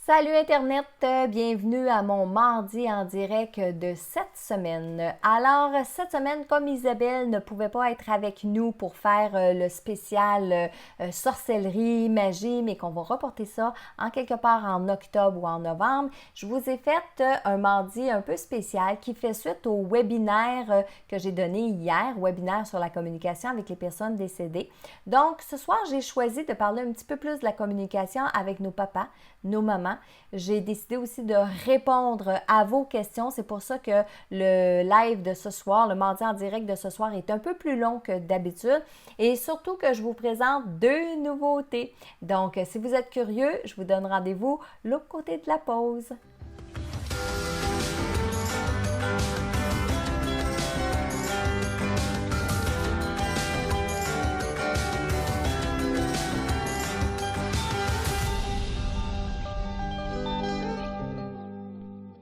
Salut Internet, bienvenue à mon mardi en direct de cette semaine. Alors, cette semaine, comme Isabelle ne pouvait pas être avec nous pour faire le spécial sorcellerie, magie, mais qu'on va reporter ça en quelque part en octobre ou en novembre, je vous ai fait un mardi un peu spécial qui fait suite au webinaire que j'ai donné hier, webinaire sur la communication avec les personnes décédées. Donc, ce soir, j'ai choisi de parler un petit peu plus de la communication avec nos papas, nos mamans. J'ai décidé aussi de répondre à vos questions. C'est pour ça que le live de ce soir, le mardi en direct de ce soir est un peu plus long que d'habitude et surtout que je vous présente deux nouveautés. Donc, si vous êtes curieux, je vous donne rendez-vous l'autre côté de la pause.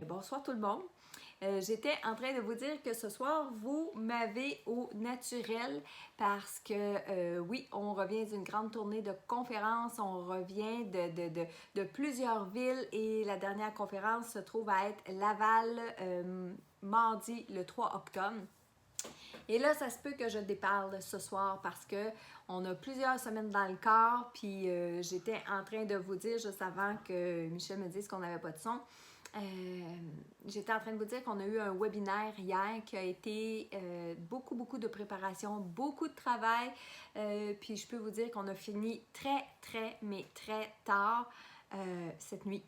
Bonsoir tout le monde. J'étais en train de vous dire que ce soir, vous m'avez au naturel parce que oui, on revient d'une grande tournée de conférences, on revient de plusieurs villes et la dernière conférence se trouve à être Laval mardi le 3 octobre. Et là, ça se peut que je déparle ce soir parce que on a plusieurs semaines dans le corps, puis j'étais en train de vous dire juste avant que Michel me dise qu'on n'avait pas de son. J'étais en train de vous dire qu'on a eu un webinaire hier qui a été beaucoup de préparation, beaucoup de travail. Puis je peux vous dire qu'on a fini mais très tard cette nuit.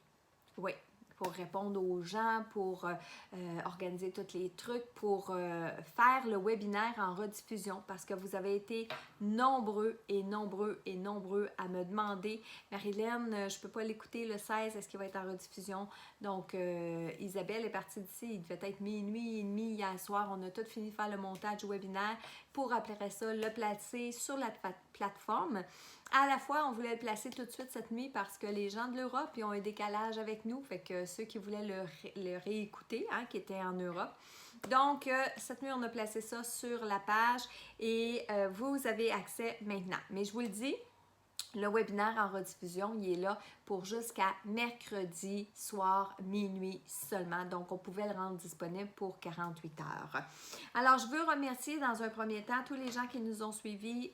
Oui, pour répondre aux gens, pour organiser tous les trucs, pour faire le webinaire en rediffusion parce que vous avez été nombreux à me demander Marilyn, je ne peux pas l'écouter le 16, est-ce qu'il va être en rediffusion? Donc, Isabelle est partie d'ici, il devait être minuit et demi hier soir. On a tout fini de faire le montage du webinaire pour après ça le placer sur la plateforme. À la fois, on voulait le placer tout de suite cette nuit parce que les gens de l'Europe, ils ont un décalage avec nous. Fait que ceux qui voulaient le réécouter, hein, qui étaient en Europe. Donc, cette nuit, on a placé ça sur la page et vous avez accès maintenant. Mais je vous le dis, le webinaire en rediffusion, il est là pour jusqu'à mercredi soir, minuit seulement. Donc, on pouvait le rendre disponible pour 48 heures. Alors, je veux remercier dans un premier temps tous les gens qui nous ont suivis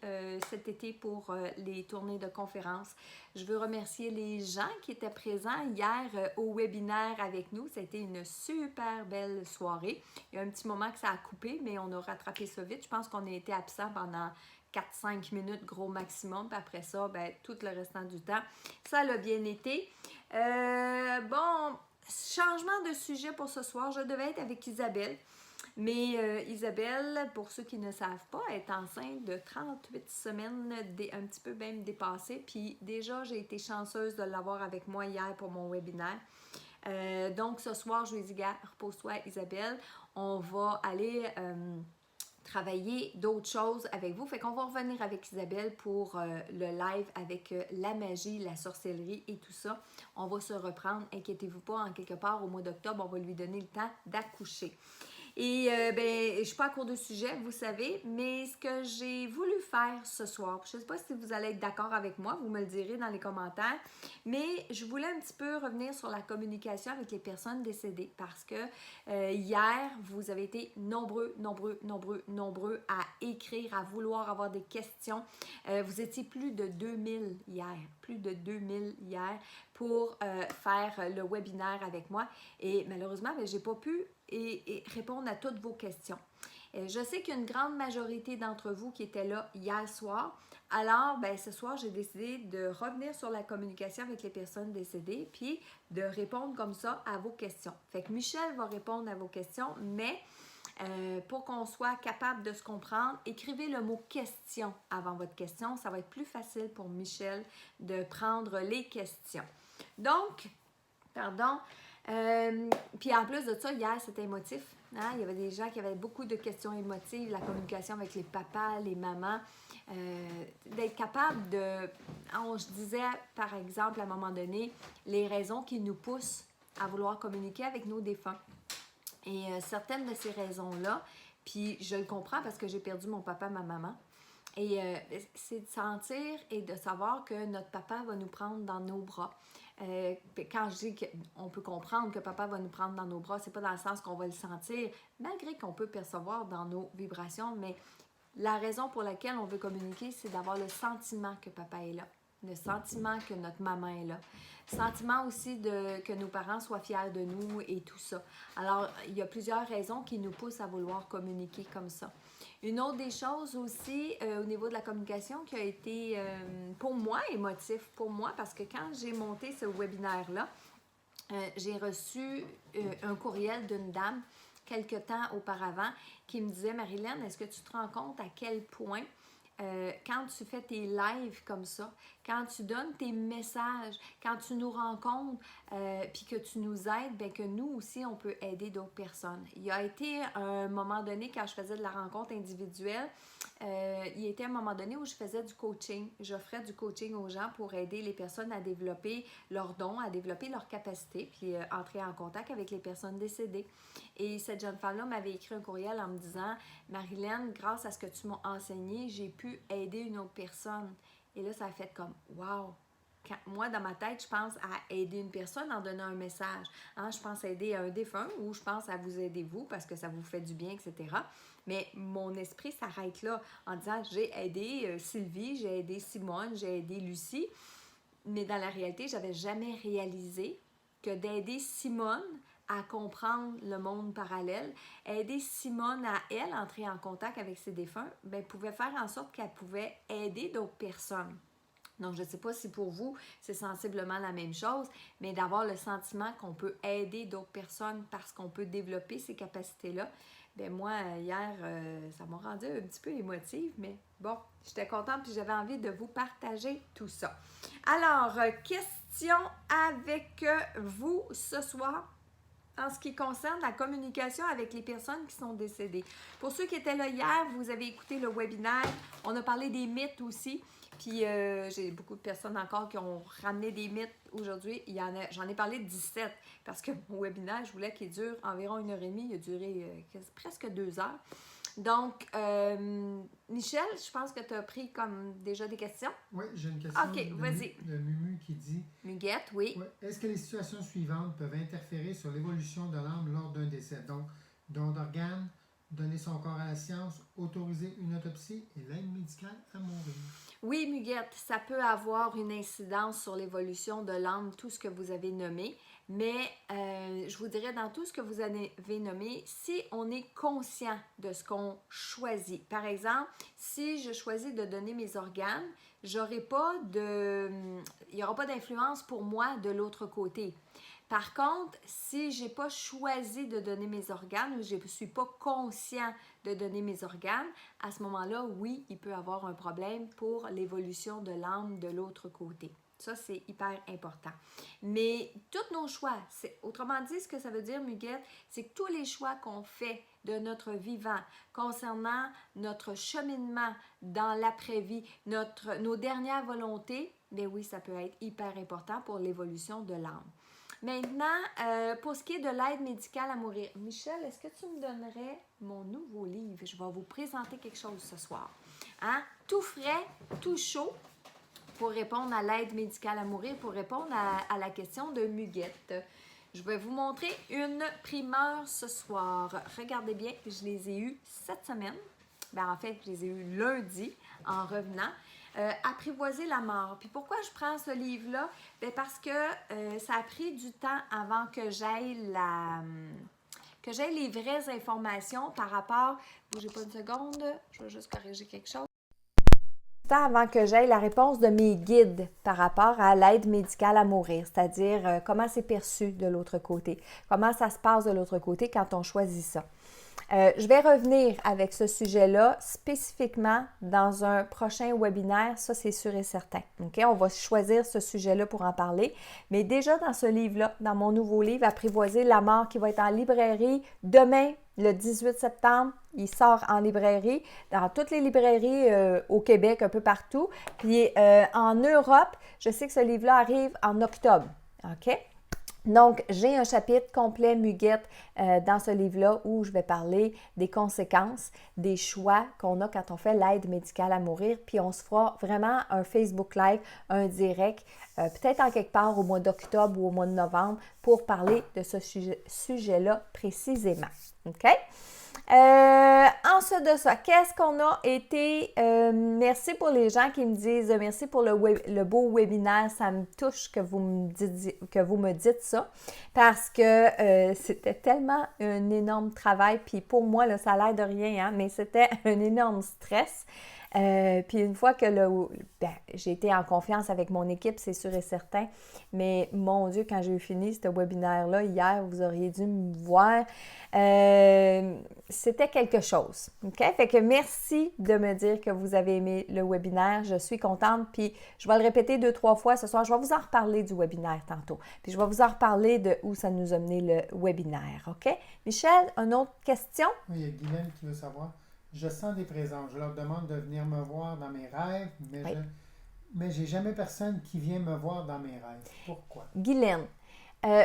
cet été pour les tournées de conférences. Je veux remercier les gens qui étaient présents hier au webinaire avec nous. Ça a été une super belle soirée. Il y a un petit moment que ça a coupé, mais on a rattrapé ça vite. Je pense qu'on a été absent pendant 4-5 minutes gros maximum. Puis après ça, ben, tout le restant du temps, ça l'a bien été. Bon, changement de sujet pour ce soir. Je devais être avec Isabelle. Mais Isabelle, pour ceux qui ne savent pas, est enceinte de 38 semaines, un petit peu même dépassée. Puis déjà, j'ai été chanceuse de l'avoir avec moi hier pour mon webinaire. Donc ce soir, je lui ai dit, gars, repose-toi Isabelle. On va aller travailler d'autres choses avec vous. Fait qu'on va revenir avec Isabelle pour le live avec la magie, la sorcellerie et tout ça. On va se reprendre, inquiétez-vous pas, en quelque part au mois d'octobre, on va lui donner le temps d'accoucher. Et ben, je suis pas à court de sujet, vous savez, mais ce que j'ai voulu faire ce soir, je ne sais pas si vous allez être d'accord avec moi, vous me le direz dans les commentaires, mais je voulais un petit peu revenir sur la communication avec les personnes décédées parce que hier, vous avez été nombreux à écrire, à vouloir avoir des questions. Vous étiez plus de 2000 hier, pour faire le webinaire avec moi et malheureusement, je n'ai pas pu répondre à toutes vos questions. Je sais qu'il y a une grande majorité d'entre vous qui étaient là hier soir. Alors, ben, ce soir, j'ai décidé de revenir sur la communication avec les personnes décédées puis de répondre comme ça à vos questions. Fait que Michel va répondre à vos questions, mais pour qu'on soit capable de se comprendre, écrivez le mot question avant votre question. Ça va être plus facile pour Michel de prendre les questions. Donc, puis en plus de ça, hier, c'était émotif. Hein? Il y avait des gens qui avaient beaucoup de questions émotives, la communication avec les papas, les mamans. D'être capable de... Je disais, par exemple, à un moment donné, les raisons qui nous poussent à vouloir communiquer avec nos défunts. Et certaines de ces raisons-là, puis je le comprends parce que j'ai perdu mon papa, ma maman. Et c'est de sentir et de savoir que notre papa va nous prendre dans nos bras. Quand je dis qu'on peut comprendre que papa va nous prendre dans nos bras, c'est pas dans le sens qu'on va le sentir, malgré qu'on peut percevoir dans nos vibrations, mais la raison pour laquelle on veut communiquer, c'est d'avoir le sentiment que papa est là, le sentiment que notre maman est là, le sentiment aussi que nos parents soient fiers de nous et tout ça. Alors, il y a plusieurs raisons qui nous poussent à vouloir communiquer comme ça. Une autre des choses aussi au niveau de la communication qui a été pour moi émotif, pour moi, parce que quand j'ai monté ce webinaire-là, j'ai reçu un courriel d'une dame quelque temps auparavant qui me disait « Marilyn, est-ce que tu te rends compte à quel point quand tu fais tes lives comme ça, quand tu donnes tes messages, quand tu nous rencontres, puis que tu nous aides, bien que nous aussi, on peut aider d'autres personnes. » Il y a été un moment donné, quand je faisais de la rencontre individuelle, il y a été un moment donné où je faisais du coaching. J'offrais du coaching aux gens pour aider les personnes à développer leurs dons, à développer leurs capacités, puis entrer en contact avec les personnes décédées. Et cette jeune femme-là m'avait écrit un courriel en me disant « Marilyn, grâce à ce que tu m'as enseigné, j'ai pu aider une autre personne. » Et là, ça a fait comme « Wow! » Moi, dans ma tête, je pense à aider une personne en donnant un message. Hein? Je pense à aider un défunt ou je pense à vous aider vous parce que ça vous fait du bien, etc. Mais mon esprit s'arrête là en disant « J'ai aidé Sylvie, j'ai aidé Simone, j'ai aidé Lucie. » Mais dans la réalité, je n'avais jamais réalisé que d'aider Simone à comprendre le monde parallèle, aider Simone à, elle, entrer en contact avec ses défunts, bien, pouvait faire en sorte qu'elle pouvait aider d'autres personnes. Donc, je ne sais pas si pour vous, c'est sensiblement la même chose, mais d'avoir le sentiment qu'on peut aider d'autres personnes parce qu'on peut développer ces capacités-là, bien moi, hier, ça m'a rendu un petit peu émotive, mais bon, j'étais contente puis j'avais envie de vous partager tout ça. Alors, question avec vous ce soir en ce qui concerne la communication avec les personnes qui sont décédées. Pour ceux qui étaient là hier, vous avez écouté le webinaire, on a parlé des mythes aussi. Puis j'ai beaucoup de personnes encore qui ont ramené des mythes aujourd'hui. J'en ai parlé de 17 parce que mon webinaire, je voulais qu'il dure environ 1h30. Il a duré presque 2 heures. Donc, Michel, je pense que tu as pris comme déjà des questions. Oui, j'ai une question de Mumu qui dit... Muguette, oui. Est-ce que les situations suivantes peuvent interférer sur l'évolution de l'âme lors d'un décès? Donc, don d'organes, donner son corps à la science, autoriser une autopsie et l'aide médicale à mourir. Oui, Muguette, ça peut avoir une incidence sur l'évolution de l'âme, tout ce que vous avez nommé. Mais je vous dirais, dans tout ce que vous avez nommé, si on est conscient de ce qu'on choisit, par exemple, si je choisis de donner mes organes, il n'y aura pas d'influence pour moi de l'autre côté. Par contre, si je n'ai pas choisi de donner mes organes ou je ne suis pas conscient de donner mes organes, à ce moment-là, oui, il peut y avoir un problème pour l'évolution de l'âme de l'autre côté. Ça, c'est hyper important. Mais tous nos choix, autrement dit, ce que ça veut dire, Muguette, c'est que tous les choix qu'on fait de notre vivant concernant notre cheminement dans l'après-vie, nos dernières volontés, bien oui, ça peut être hyper important pour l'évolution de l'âme. Maintenant, pour ce qui est de l'aide médicale à mourir, Michel, est-ce que tu me donnerais mon nouveau livre? Je vais vous présenter quelque chose ce soir. Hein? Tout frais, tout chaud pour répondre à l'aide médicale à mourir, pour répondre à la question de Muguette. Je vais vous montrer une primeur ce soir. Regardez bien, je les ai eus cette semaine. En fait, je les ai eus lundi en revenant. Apprivoiser la mort. Puis pourquoi je prends ce livre-là? Bien parce que ça a pris du temps avant que j'aille les vraies informations par rapport... Bougez pas une seconde, je vais juste corriger quelque chose. Avant que j'aie la réponse de mes guides par rapport à l'aide médicale à mourir, c'est-à-dire comment c'est perçu de l'autre côté, comment ça se passe de l'autre côté quand on choisit ça. Je vais revenir avec ce sujet-là spécifiquement dans un prochain webinaire, ça c'est sûr et certain. Okay? On va choisir ce sujet-là pour en parler, mais déjà dans ce livre-là, dans mon nouveau livre « Apprivoiser la mort » qui va être en librairie demain, le 18 septembre, il sort en librairie, dans toutes les librairies au Québec, un peu partout. Puis en Europe, je sais que ce livre-là arrive en octobre. OK? Donc, j'ai un chapitre complet Muguette dans ce livre-là où je vais parler des conséquences, des choix qu'on a quand on fait l'aide médicale à mourir. Puis on se fera vraiment un Facebook Live, un direct, peut-être en quelque part au mois d'octobre ou au mois de novembre pour parler de ce sujet-là précisément. OK? Ensuite de ça, qu'est-ce qu'on a été... merci pour les gens qui me disent merci pour le beau webinaire. Ça me touche que vous me dites ça parce que c'était tellement un énorme travail. Puis pour moi, là, ça a l'air de rien, hein, mais c'était un énorme stress. Puis une fois que j'ai été en confiance avec mon équipe, c'est sûr et certain, mais mon Dieu, quand j'ai eu fini ce webinaire-là, hier, vous auriez dû me voir, c'était quelque chose, OK? Fait que merci de me dire que vous avez aimé le webinaire, je suis contente, puis je vais le répéter 2-3 fois ce soir, je vais vous en reparler du webinaire tantôt, puis je vais vous en reparler de où ça nous a mené le webinaire, OK? Michel, une autre question? Oui, il y a Guylaine qui veut savoir. Je sens des présences. Je leur demande de venir me voir dans mes rêves, mais j'ai jamais personne qui vient me voir dans mes rêves. Pourquoi? Guylaine,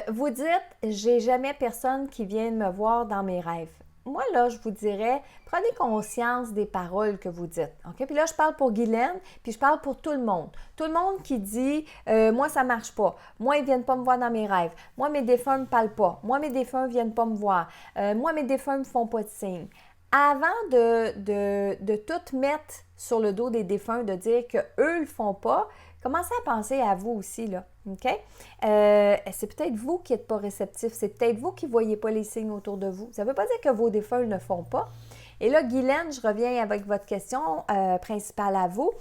vous dites « j'ai jamais personne qui vient me voir dans mes rêves ». Moi, là, je vous dirais, prenez conscience des paroles que vous dites. OK? Puis là, je parle pour Guylaine, puis je parle pour tout le monde. Tout le monde qui dit moi, ça ne marche pas. Moi, ils ne viennent pas me voir dans mes rêves. Moi, mes défunts ne me parlent pas. Moi, mes défunts ne viennent pas me voir. Moi, mes défunts ne me font pas de signe. Avant de tout mettre sur le dos des défunts, de dire qu'eux ne le font pas, commencez à penser à vous aussi, là. OK? C'est peut-être vous qui n'êtes pas réceptif, c'est peut-être vous qui ne voyez pas les signes autour de vous. Ça ne veut pas dire que vos défunts ne font pas. Et là, Guylaine, je reviens avec votre question principale à vous.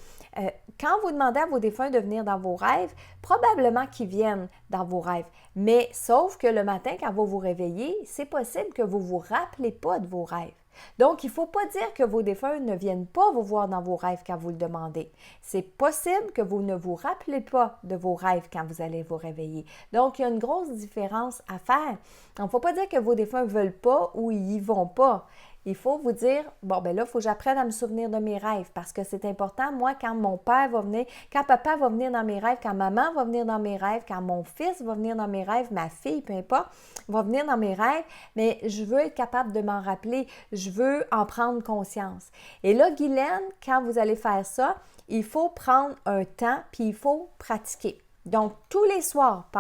Quand vous demandez à vos défunts de venir dans vos rêves, probablement qu'ils viennent dans vos rêves. Mais sauf que le matin, quand vous vous réveillez, c'est possible que vous ne vous rappelez pas de vos rêves. Donc, il ne faut pas dire que vos défunts ne viennent pas vous voir dans vos rêves quand vous le demandez. C'est possible que vous ne vous rappelez pas de vos rêves quand vous allez vous réveiller. Donc, il y a une grosse différence à faire. Il ne faut pas dire que vos défunts ne veulent pas ou ils n'y vont pas. Il faut vous dire, bon, ben là, il faut que j'apprenne à me souvenir de mes rêves parce que c'est important. Moi, quand mon père va venir, quand papa va venir dans mes rêves, quand maman va venir dans mes rêves, quand mon fils va venir dans mes rêves, ma fille, peu importe, va venir dans mes rêves, mais je veux être capable de m'en rappeler. Je veux en prendre conscience. Et là, Guylaine, quand vous allez faire ça, il faut prendre un temps puis il faut pratiquer. Donc, tous les soirs,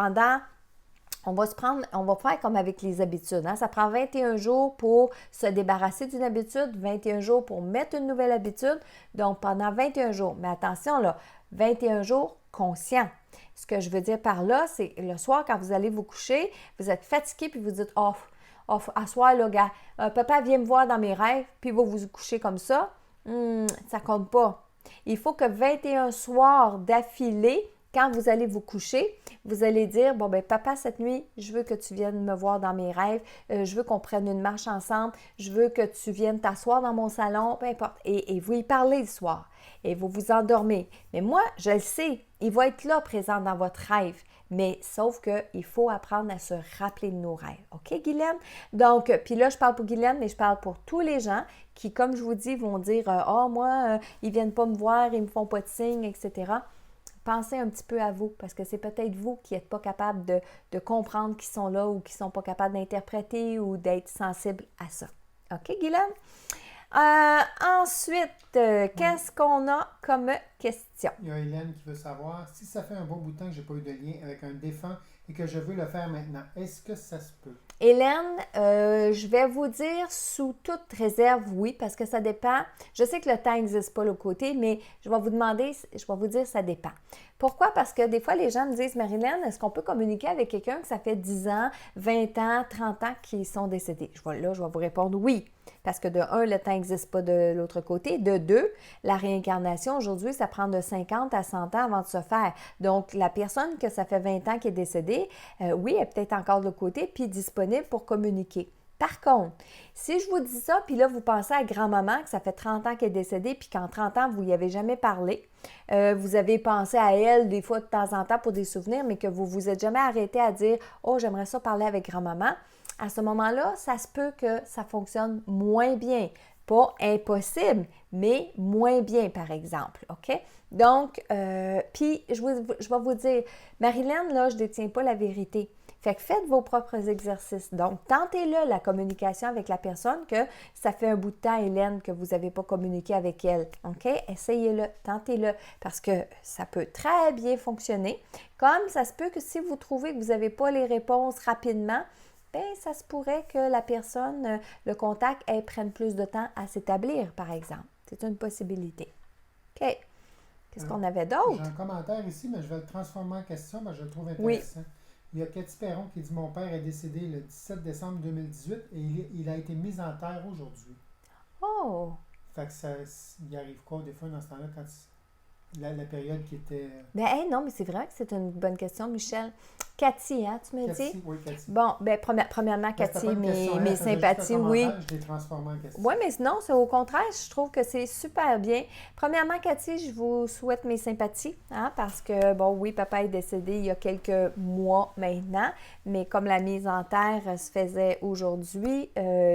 on va faire comme avec les habitudes. Hein? Ça prend 21 jours pour se débarrasser d'une habitude, 21 jours pour mettre une nouvelle habitude. Donc, pendant 21 jours. Mais attention, là, 21 jours conscients. Ce que je veux dire par là, c'est le soir, quand vous allez vous coucher, vous êtes fatigué puis vous dites « Oh, à soir, là, gars, papa vient me voir dans mes rêves, puis il va vous coucher comme ça. Ça compte pas. Il faut que 21 soirs d'affilée, quand vous allez vous coucher, vous allez dire, bon, ben papa, cette nuit, je veux que tu viennes me voir dans mes rêves, je veux qu'on prenne une marche ensemble, je veux que tu viennes t'asseoir dans mon salon, peu importe. Et vous y parlez le soir et vous vous endormez. Mais moi, je le sais, il va être là, présent dans votre rêve. Mais sauf qu'il faut apprendre à se rappeler de nos rêves. OK, Guylaine? Donc, puis là, je parle pour Guylaine, mais je parle pour tous les gens qui, comme je vous dis, vont dire « Ah, moi, ils ne viennent pas me voir, ils ne me font pas de signes, etc. » Pensez un petit peu à vous, parce que c'est peut-être vous qui n'êtes pas capable de comprendre qu'ils sont là ou qui ne sont pas capables d'interpréter ou d'être sensible à ça. OK, Guylaine? Ensuite, qu'est-ce qu'on a comme question? Il y a Hélène qui veut savoir si ça fait un bon bout de temps que je n'ai pas eu de lien avec un défunt et que je veux le faire maintenant. Est-ce que ça se peut? Hélène, je vais vous dire sous toute réserve, oui, parce que ça dépend. Je sais que le temps n'existe pas l'autre côté, mais je vais vous dire ça dépend. Pourquoi? Parce que des fois, les gens me disent, Marilyn, est-ce qu'on peut communiquer avec quelqu'un que ça fait 10 ans, 20 ans, 30 ans qu'ils sont décédés? Je vais vous répondre oui. Parce que de un, le temps n'existe pas de l'autre côté. De deux, la réincarnation, aujourd'hui, ça prend de 50 à 100 ans avant de se faire. Donc, la personne que ça fait 20 ans qui est décédée, oui, elle est peut-être encore de l'autre côté, puis disponible pour communiquer. Par contre, si je vous dis ça, puis là, vous pensez à grand-maman, que ça fait 30 ans qu'elle est décédée, puis qu'en 30 ans, vous n'y avez jamais parlé, vous avez pensé à elle des fois de temps en temps pour des souvenirs, mais que vous ne vous êtes jamais arrêté à dire « Oh, j'aimerais ça parler avec grand-maman », à ce moment-là, ça se peut que ça fonctionne moins bien. Pas impossible, mais moins bien, par exemple. OK? Donc, puis, je vais vous dire, Marilyn, là, je ne détiens pas la vérité. Fait que faites vos propres exercices. Donc, tentez-le, la communication avec la personne, que ça fait un bout de temps, Hélène, que vous n'avez pas communiqué avec elle. OK? Essayez-le, tentez-le, parce que ça peut très bien fonctionner. Comme ça se peut que si vous trouvez que vous n'avez pas les réponses rapidement, bien, ça se pourrait que la personne, le contact, elle prenne plus de temps à s'établir, par exemple. C'est une possibilité. OK. Qu'est-ce qu'on avait d'autre? J'ai un commentaire ici, mais je vais le transformer en question, mais je le trouve intéressant. Oui. Il y a Cathy Perron qui dit « Mon père est décédé le 17 décembre 2018 et il a été mis en terre aujourd'hui. » Oh! Fait que il arrive quoi des fois dans ce temps-là quand la période qui était... Ben hey, non, mais c'est vrai que c'est une bonne question, Michel. Cathy, hein, tu me dis? Oui, Cathy. Bon, ben premièrement, Cathy, mes sympathies, oui. Je l'ai transformé en question. Oui, mais non, c'est au contraire, je trouve que c'est super bien. Premièrement, Cathy, je vous souhaite mes sympathies, hein, parce que, bon, oui, papa est décédé il y a quelques mois maintenant, mais comme la mise en terre se faisait aujourd'hui,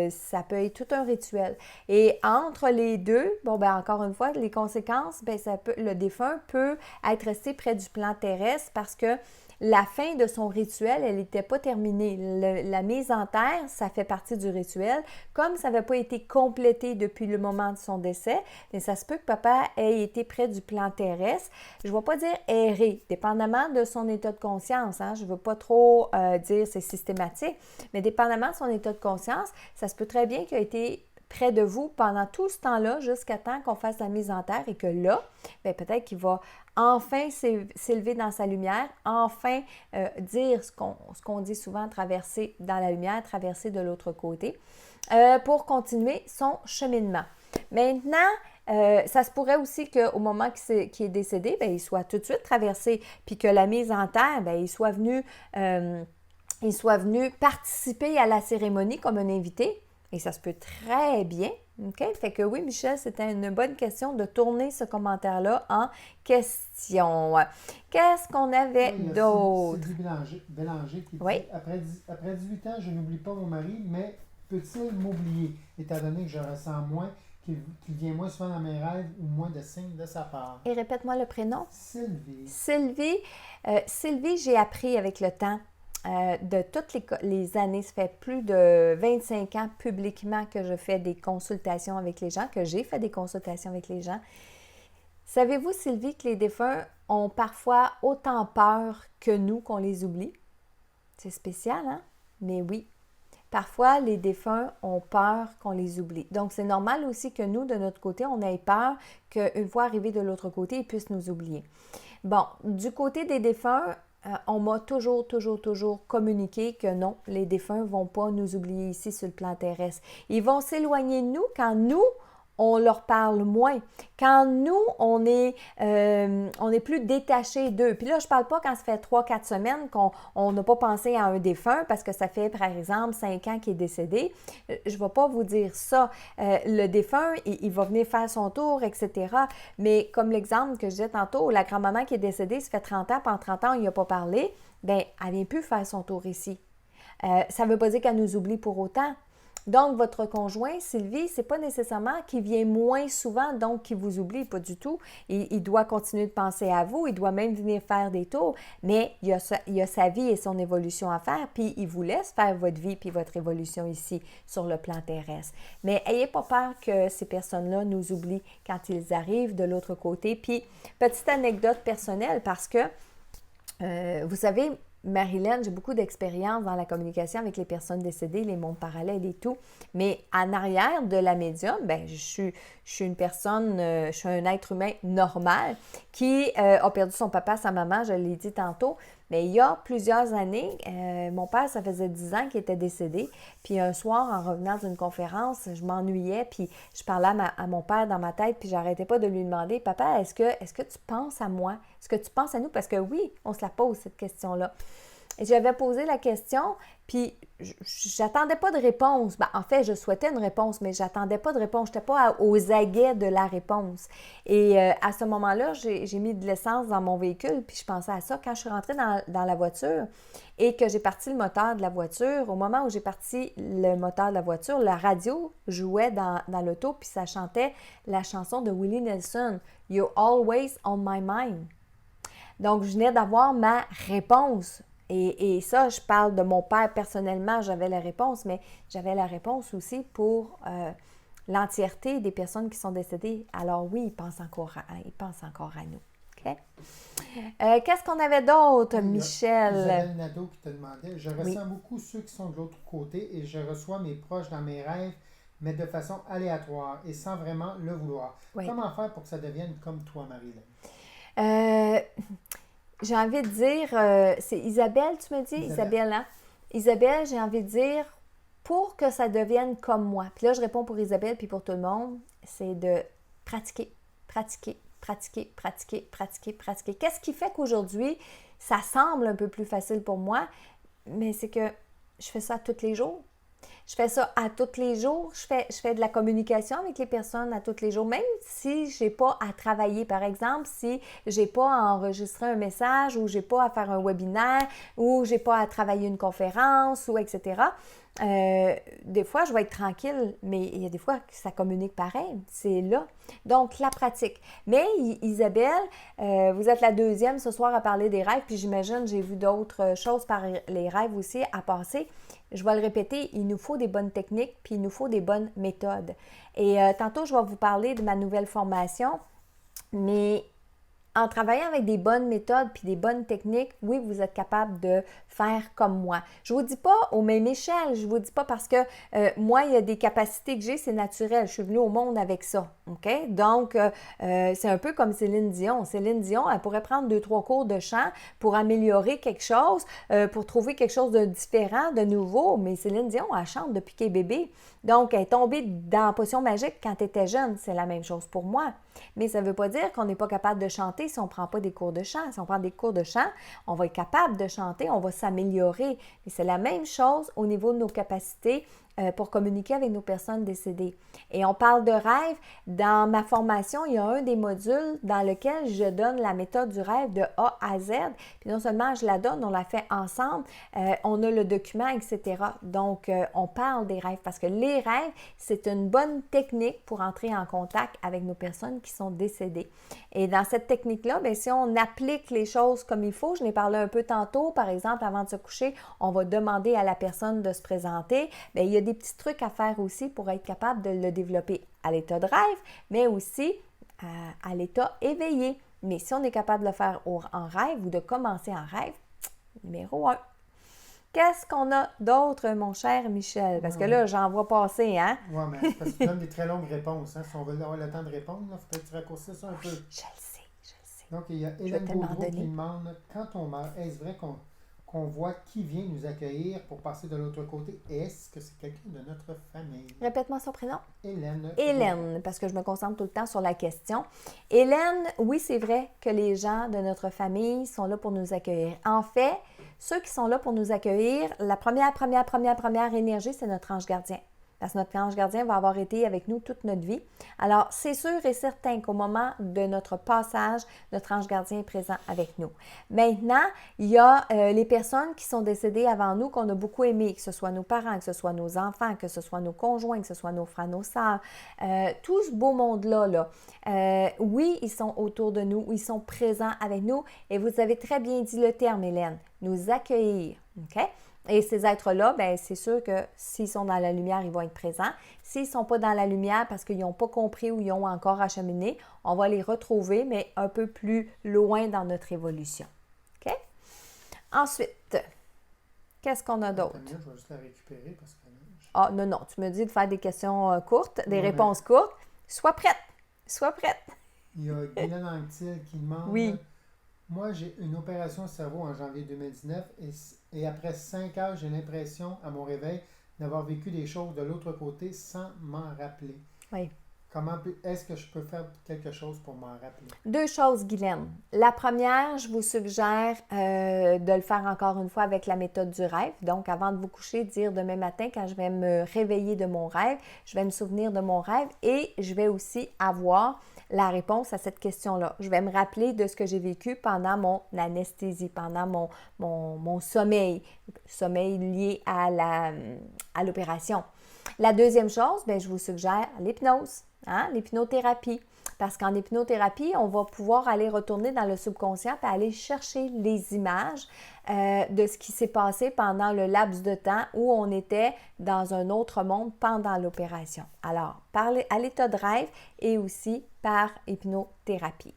ça peut être tout un rituel. Et entre les deux, bon, ben encore une fois, les conséquences, ben le défunt peut être resté près du plan terrestre parce que la fin de son rituel, elle n'était pas terminée. La mise en terre, ça fait partie du rituel. Comme ça n'avait pas été complété depuis le moment de son décès, mais ça se peut que papa ait été près du plan terrestre. Je ne vais pas dire errer, dépendamment de son état de conscience. Hein. Je ne veux pas trop dire c'est systématique, mais dépendamment de son état de conscience, ça se peut très bien qu'il ait été près de vous pendant tout ce temps-là, jusqu'à temps qu'on fasse la mise en terre et que là, bien, peut-être qu'il va enfin s'élever dans sa lumière, enfin dire ce qu'on dit souvent, traverser dans la lumière, traverser de l'autre côté, pour continuer son cheminement. Maintenant, ça se pourrait aussi qu'au moment qu'il est décédé, bien, il soit tout de suite traversé, puis que la mise en terre, bien, il soit venu participer à la cérémonie comme un invité. Et ça se peut très bien. OK? Fait que oui, Michel, c'était une bonne question de tourner ce commentaire-là en question. Qu'est-ce qu'on avait d'autre? Sylvie Bélanger qui dit oui? Après 18 ans, je n'oublie pas mon mari, mais peut-il m'oublier, étant donné que je ressens moins, qu'il vient moins souvent dans mes rêves ou moins de signes de sa part? Et répète-moi le prénom. Sylvie. Sylvie, j'ai appris avec le temps. De toutes les années, ça fait plus de 25 ans publiquement que je fais des consultations avec les gens, que j'ai fait des consultations avec les gens. Savez-vous, Sylvie, que les défunts ont parfois autant peur que nous qu'on les oublie? C'est spécial, hein? Mais oui. Parfois, les défunts ont peur qu'on les oublie. Donc, c'est normal aussi que nous, de notre côté, on ait peur qu'une fois arrivés de l'autre côté, ils puissent nous oublier. Bon, du côté des défunts, on m'a toujours communiqué que non, les défunts ne vont pas nous oublier ici sur le plan terrestre. Ils vont s'éloigner de nous quand nous, on leur parle moins. Quand nous, on est plus détachés d'eux. Puis là, je ne parle pas quand ça fait 3-4 semaines qu'on n'a pas pensé à un défunt parce que ça fait, par exemple, 5 ans qu'il est décédé. Je ne vais pas vous dire ça. Le défunt, il va venir faire son tour, etc. Mais comme l'exemple que je disais tantôt, la grand-maman qui est décédée, ça fait 30 ans, pendant 30 ans, il n'y a pas parlé, bien, elle ne vient plus faire son tour ici. Ça ne veut pas dire qu'elle nous oublie pour autant. Donc, votre conjoint, Sylvie, ce n'est pas nécessairement qu'il vient moins souvent, donc qu'il vous oublie, pas du tout. Il doit continuer de penser à vous, il doit même venir faire des tours, mais il a sa vie et son évolution à faire, puis il vous laisse faire votre vie puis votre évolution ici sur le plan terrestre. Mais n'ayez pas peur que ces personnes-là nous oublient quand ils arrivent de l'autre côté. Puis, petite anecdote personnelle, parce que, vous savez, Marilyn, j'ai beaucoup d'expérience dans la communication avec les personnes décédées, les mondes parallèles et tout. Mais en arrière de la médium, bien, je suis une personne, je suis un être humain normal qui a perdu son papa, sa maman, je l'ai dit tantôt. Mais il y a plusieurs années, mon père, ça faisait 10 ans qu'il était décédé. Puis un soir, en revenant d'une conférence, je m'ennuyais, puis je parlais à mon père dans ma tête, puis j'arrêtais pas de lui demander, « Papa, est-ce que tu penses à moi? Est-ce que tu penses à nous? » Parce que oui, on se la pose, cette question-là. Et j'avais posé la question, puis j'attendais pas de réponse. Ben, en fait, je souhaitais une réponse, mais j'attendais pas de réponse. Je n'étais pas aux aguets de la réponse. Et à ce moment-là, j'ai mis de l'essence dans mon véhicule, puis je pensais à ça. Quand je suis rentrée dans la voiture et que j'ai parti le moteur de la voiture, au moment où j'ai parti le moteur de la voiture, la radio jouait dans l'auto, puis ça chantait la chanson de Willie Nelson, « You're always on my mind ». Donc, je venais d'avoir ma réponse. Et ça, je parle de mon père personnellement, j'avais la réponse, mais j'avais la réponse aussi pour l'entièreté des personnes qui sont décédées. Alors oui, ils pensent encore à nous. OK? Qu'est-ce qu'on avait d'autre, Oui, Michel? Isabelle Nadeau qui te demandait, je Oui. ressens beaucoup ceux qui sont de l'autre côté et je reçois mes proches dans mes rêves, mais de façon aléatoire et sans vraiment le vouloir. Oui. Comment faire pour que ça devienne comme toi, Marie-Hélène? J'ai envie de dire, c'est Isabelle, tu me dis? Isabelle, hein? Isabelle, j'ai envie de dire, pour que ça devienne comme moi. Puis là, je réponds pour Isabelle puis pour tout le monde, c'est de pratiquer, pratiquer, pratiquer, pratiquer, pratiquer, pratiquer. Qu'est-ce qui fait qu'aujourd'hui, ça semble un peu plus facile pour moi? Mais c'est que je fais ça tous les jours. Je fais ça à tous les jours. Je fais de la communication avec les personnes à tous les jours. Même si je n'ai pas à travailler, par exemple, si je n'ai pas à enregistrer un message ou je n'ai pas à faire un webinaire ou je n'ai pas à travailler une conférence ou etc. Des fois, je vais être tranquille, mais il y a des fois que ça communique pareil. C'est là. Donc, la pratique. Mais Isabelle, vous êtes la deuxième ce soir à parler des rêves, puis j'imagine, j'ai vu d'autres choses par les rêves aussi à passer. Je vais le répéter, il nous faut des bonnes techniques, puis il nous faut des bonnes méthodes. Et tantôt, je vais vous parler de ma nouvelle formation, mais en travaillant avec des bonnes méthodes puis des bonnes techniques, oui, vous êtes capable de faire comme moi. Je ne vous dis pas au même échelle, je ne vous dis pas parce que moi, il y a des capacités que j'ai, c'est naturel. Je suis venue au monde avec ça, OK? Donc, c'est un peu comme Céline Dion. Céline Dion, elle pourrait prendre 2-3 cours de chant pour améliorer quelque chose, pour trouver quelque chose de différent, de nouveau. Mais Céline Dion, elle chante depuis qu'elle est bébé. Donc, elle est tombée dans la potion magique quand elle était jeune. C'est la même chose pour moi. Mais ça ne veut pas dire qu'on n'est pas capable de chanter si on ne prend pas des cours de chant. Si on prend des cours de chant, on va être capable de chanter, on va s'améliorer. Mais c'est la même chose au niveau de nos capacités pour communiquer avec nos personnes décédées. Et on parle de rêve. Dans ma formation, il y a un des modules dans lequel je donne la méthode du rêve de A à Z. Puis non seulement je la donne, on la fait ensemble, on a le document, etc. Donc, on parle des rêves parce que les rêves, c'est une bonne technique pour entrer en contact avec nos personnes qui sont décédées. Et dans cette technique-là, bien, si on applique les choses comme il faut, je l'ai parlé un peu tantôt, par exemple, avant de se coucher, on va demander à la personne de se présenter. Bien, il y a des petits trucs à faire aussi pour être capable de le développer à l'état de rêve, mais aussi à l'état éveillé. Mais si on est capable de le faire en rêve ou de commencer en rêve, numéro 1. Qu'est-ce qu'on a d'autre, mon cher Michel? Parce que là, j'en vois passer, hein? Oui, mais c'est parce que tu donnes des très longues réponses. Hein? Si on veut avoir le temps de répondre, il faudrait que tu raccourcisses ça un peu. Je le sais. Donc, il y a Hélène Gaudreau qui demande, quand on meurt, est-ce vrai qu'on voit qui vient nous accueillir pour passer de l'autre côté? Est-ce que c'est quelqu'un de notre famille? Répète-moi son prénom. Hélène. Hélène, parce que je me concentre tout le temps sur la question. Hélène, oui, c'est vrai que les gens de notre famille sont là pour nous accueillir. En fait, ceux qui sont là pour nous accueillir, la première énergie, c'est notre ange gardien. Parce que notre ange gardien va avoir été avec nous toute notre vie. Alors, c'est sûr et certain qu'au moment de notre passage, notre ange gardien est présent avec nous. Maintenant, il y a les personnes qui sont décédées avant nous, qu'on a beaucoup aimées, que ce soit nos parents, que ce soit nos enfants, que ce soit nos conjoints, que ce soit nos frères, nos sœurs. Tout ce beau monde-là, oui, ils sont autour de nous, ils sont présents avec nous. Et vous avez très bien dit le terme, Hélène, nous accueillir. OK? Et ces êtres-là, bien, c'est sûr que s'ils sont dans la lumière, ils vont être présents. S'ils ne sont pas dans la lumière parce qu'ils n'ont pas compris ou ils ont encore acheminé, on va les retrouver, mais un peu plus loin dans notre évolution. OK? Ensuite, qu'est-ce qu'on a d'autre? Je vais juste la récupérer parce que... Ah, non, tu me dis de faire des questions courtes, des réponses courtes. Sois prête! Il y a Guylaine Anctil qui demande... Oui. Moi, j'ai une opération au cerveau en janvier 2019 et après 5 heures, j'ai l'impression, à mon réveil, d'avoir vécu des choses de l'autre côté sans m'en rappeler. Oui. Est-ce que je peux faire quelque chose pour m'en rappeler? 2 choses, Guylaine. La première, je vous suggère de le faire encore une fois avec la méthode du rêve. Donc, avant de vous coucher, dire demain matin, quand je vais me réveiller de mon rêve, je vais me souvenir de mon rêve et je vais aussi avoir la réponse à cette question-là. Je vais me rappeler de ce que j'ai vécu pendant mon anesthésie, pendant mon sommeil lié à l'opération. La deuxième chose, bien, je vous suggère l'hypnose, l'hypnothérapie. parce qu'en hypnothérapie, on va pouvoir aller retourner dans le subconscient et aller chercher les images de ce qui s'est passé pendant le laps de temps où on était dans un autre monde pendant l'opération. Alors, à l'état de rêve et aussi par hypnothérapie.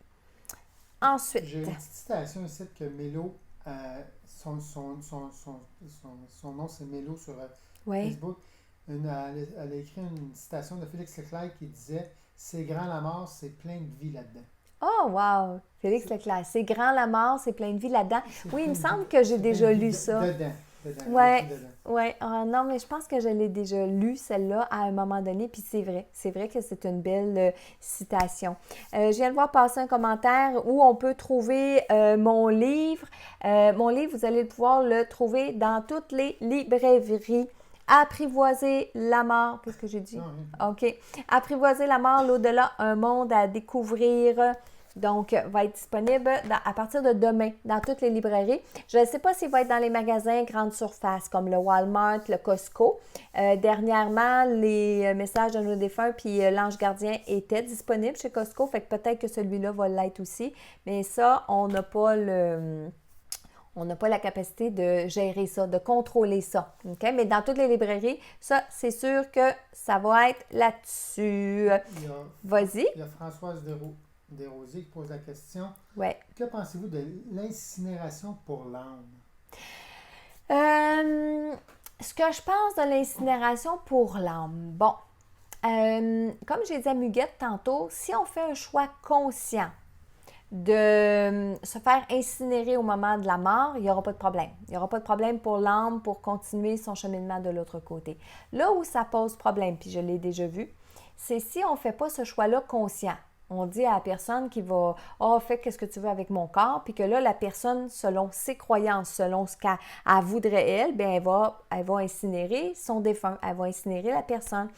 Ensuite... J'ai une petite citation ici que Mélo, son nom c'est Mélo sur Facebook. Elle a écrit une citation de Félix Leclerc qui disait « C'est grand la mort, c'est plein de vie là-dedans ». Oh, wow! Félix Leclerc. C'est grand la mort, c'est plein de vie là-dedans. Oui, il me semble que j'ai déjà lu ça. Dedans. Oui. Oh, non, mais je pense que je l'ai déjà lu, celle-là, à un moment donné, puis c'est vrai. C'est vrai que c'est une belle citation. Je viens de voir passer un commentaire où on peut trouver mon livre. Mon livre, vous allez pouvoir le trouver dans toutes les librairies. Apprivoiser la mort. Qu'est-ce que j'ai dit? OK. Apprivoiser la mort, l'au-delà, un monde à découvrir. Donc, va être disponible à partir de demain dans toutes les librairies. Je ne sais pas s'il va être dans les magasins grande surface comme le Walmart, le Costco. Dernièrement, les messages de nos défunts puis l'ange gardien étaient disponibles chez Costco. Fait que peut-être que celui-là va l'être aussi. Mais ça, on n'a pas la capacité de gérer ça, de contrôler ça. Okay? Mais dans toutes les librairies, ça, c'est sûr que ça va être là-dessus. Vas-y. Il y a Françoise Desrosiers qui pose la question. Ouais. Que pensez-vous de l'incinération pour l'âme? Ce que je pense de l'incinération pour l'âme, bon, comme j'ai dit à Muguette tantôt, si on fait un choix conscient de se faire incinérer au moment de la mort, il n'y aura pas de problème. Il n'y aura pas de problème pour l'âme pour continuer son cheminement de l'autre côté. Là où ça pose problème, puis je l'ai déjà vu, c'est si on ne fait pas ce choix-là conscient. On dit à la personne qui va « Ah, fais qu'est-ce que tu veux avec mon corps », puis que là, la personne, selon ses croyances, selon ce qu'elle voudrait elle, bien, elle va incinérer son défunt, elle va incinérer la personne.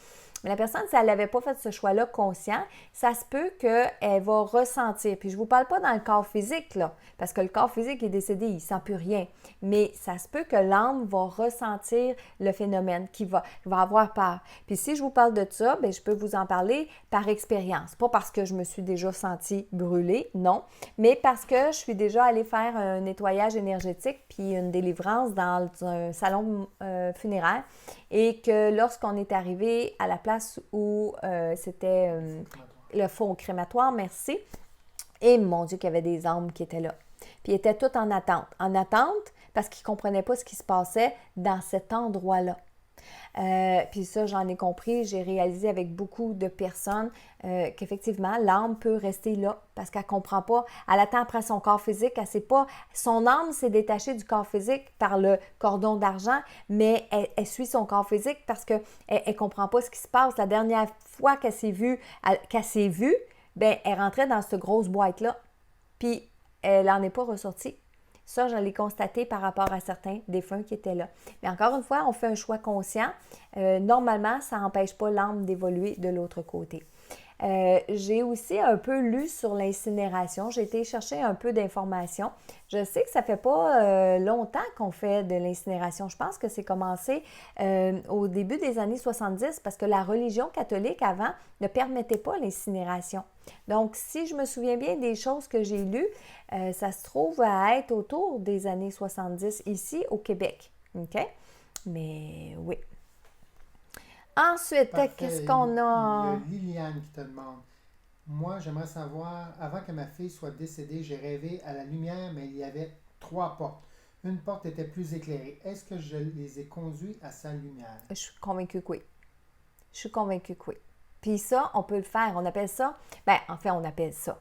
Mais la personne, si elle n'avait pas fait ce choix-là conscient, ça se peut qu'elle va ressentir. Puis je ne vous parle pas dans le corps physique, là, parce que le corps physique est décédé, il ne sent plus rien. Mais ça se peut que l'âme va ressentir le phénomène, qu'il va avoir peur. Puis si je vous parle de ça, bien, je peux vous en parler par expérience. Pas parce que je me suis déjà sentie brûlée, non, mais parce que je suis déjà allée faire un nettoyage énergétique puis une délivrance dans un salon funéraire. Et que lorsqu'on est arrivé à la place où c'était le fond crématoire, merci, et mon Dieu qu'il y avait des âmes qui étaient là. Puis ils étaient tous en attente. En attente parce qu'ils ne comprenaient pas ce qui se passait dans cet endroit-là. Puis ça, j'en ai compris, j'ai réalisé avec beaucoup de personnes qu'effectivement, l'âme peut rester là parce qu'elle ne comprend pas. Elle attend après son corps physique, elle sait pas. Son âme s'est détachée du corps physique par le cordon d'argent, mais elle suit son corps physique parce qu'elle ne comprend pas ce qui se passe. La dernière fois qu'elle s'est vue, bien, elle rentrait dans cette grosse boîte-là, puis elle n'en est pas ressortie. Ça, je l'ai constaté par rapport à certains défunts qui étaient là. Mais encore une fois, on fait un choix conscient. Normalement, ça n'empêche pas l'âme d'évoluer de l'autre côté. J'ai aussi un peu lu sur l'incinération. J'ai été chercher un peu d'informations. Je sais que ça ne fait pas longtemps qu'on fait de l'incinération. Je pense que c'est commencé au début des années 70 parce que la religion catholique avant ne permettait pas l'incinération. Donc, si je me souviens bien des choses que j'ai lues, ça se trouve à être autour des années 70 ici au Québec. OK? Mais oui. Ensuite, qu'est-ce qu'on a? Il y a Liliane qui te demande. Moi, j'aimerais savoir, avant que ma fille soit décédée, j'ai rêvé à la lumière, mais il y avait 3 portes. Une porte était plus éclairée. Est-ce que je les ai conduits à sa lumière? Je suis convaincue que oui. Je suis convaincue que oui. Puis ça, on peut le faire. On appelle ça, bien, en fait, on appelle ça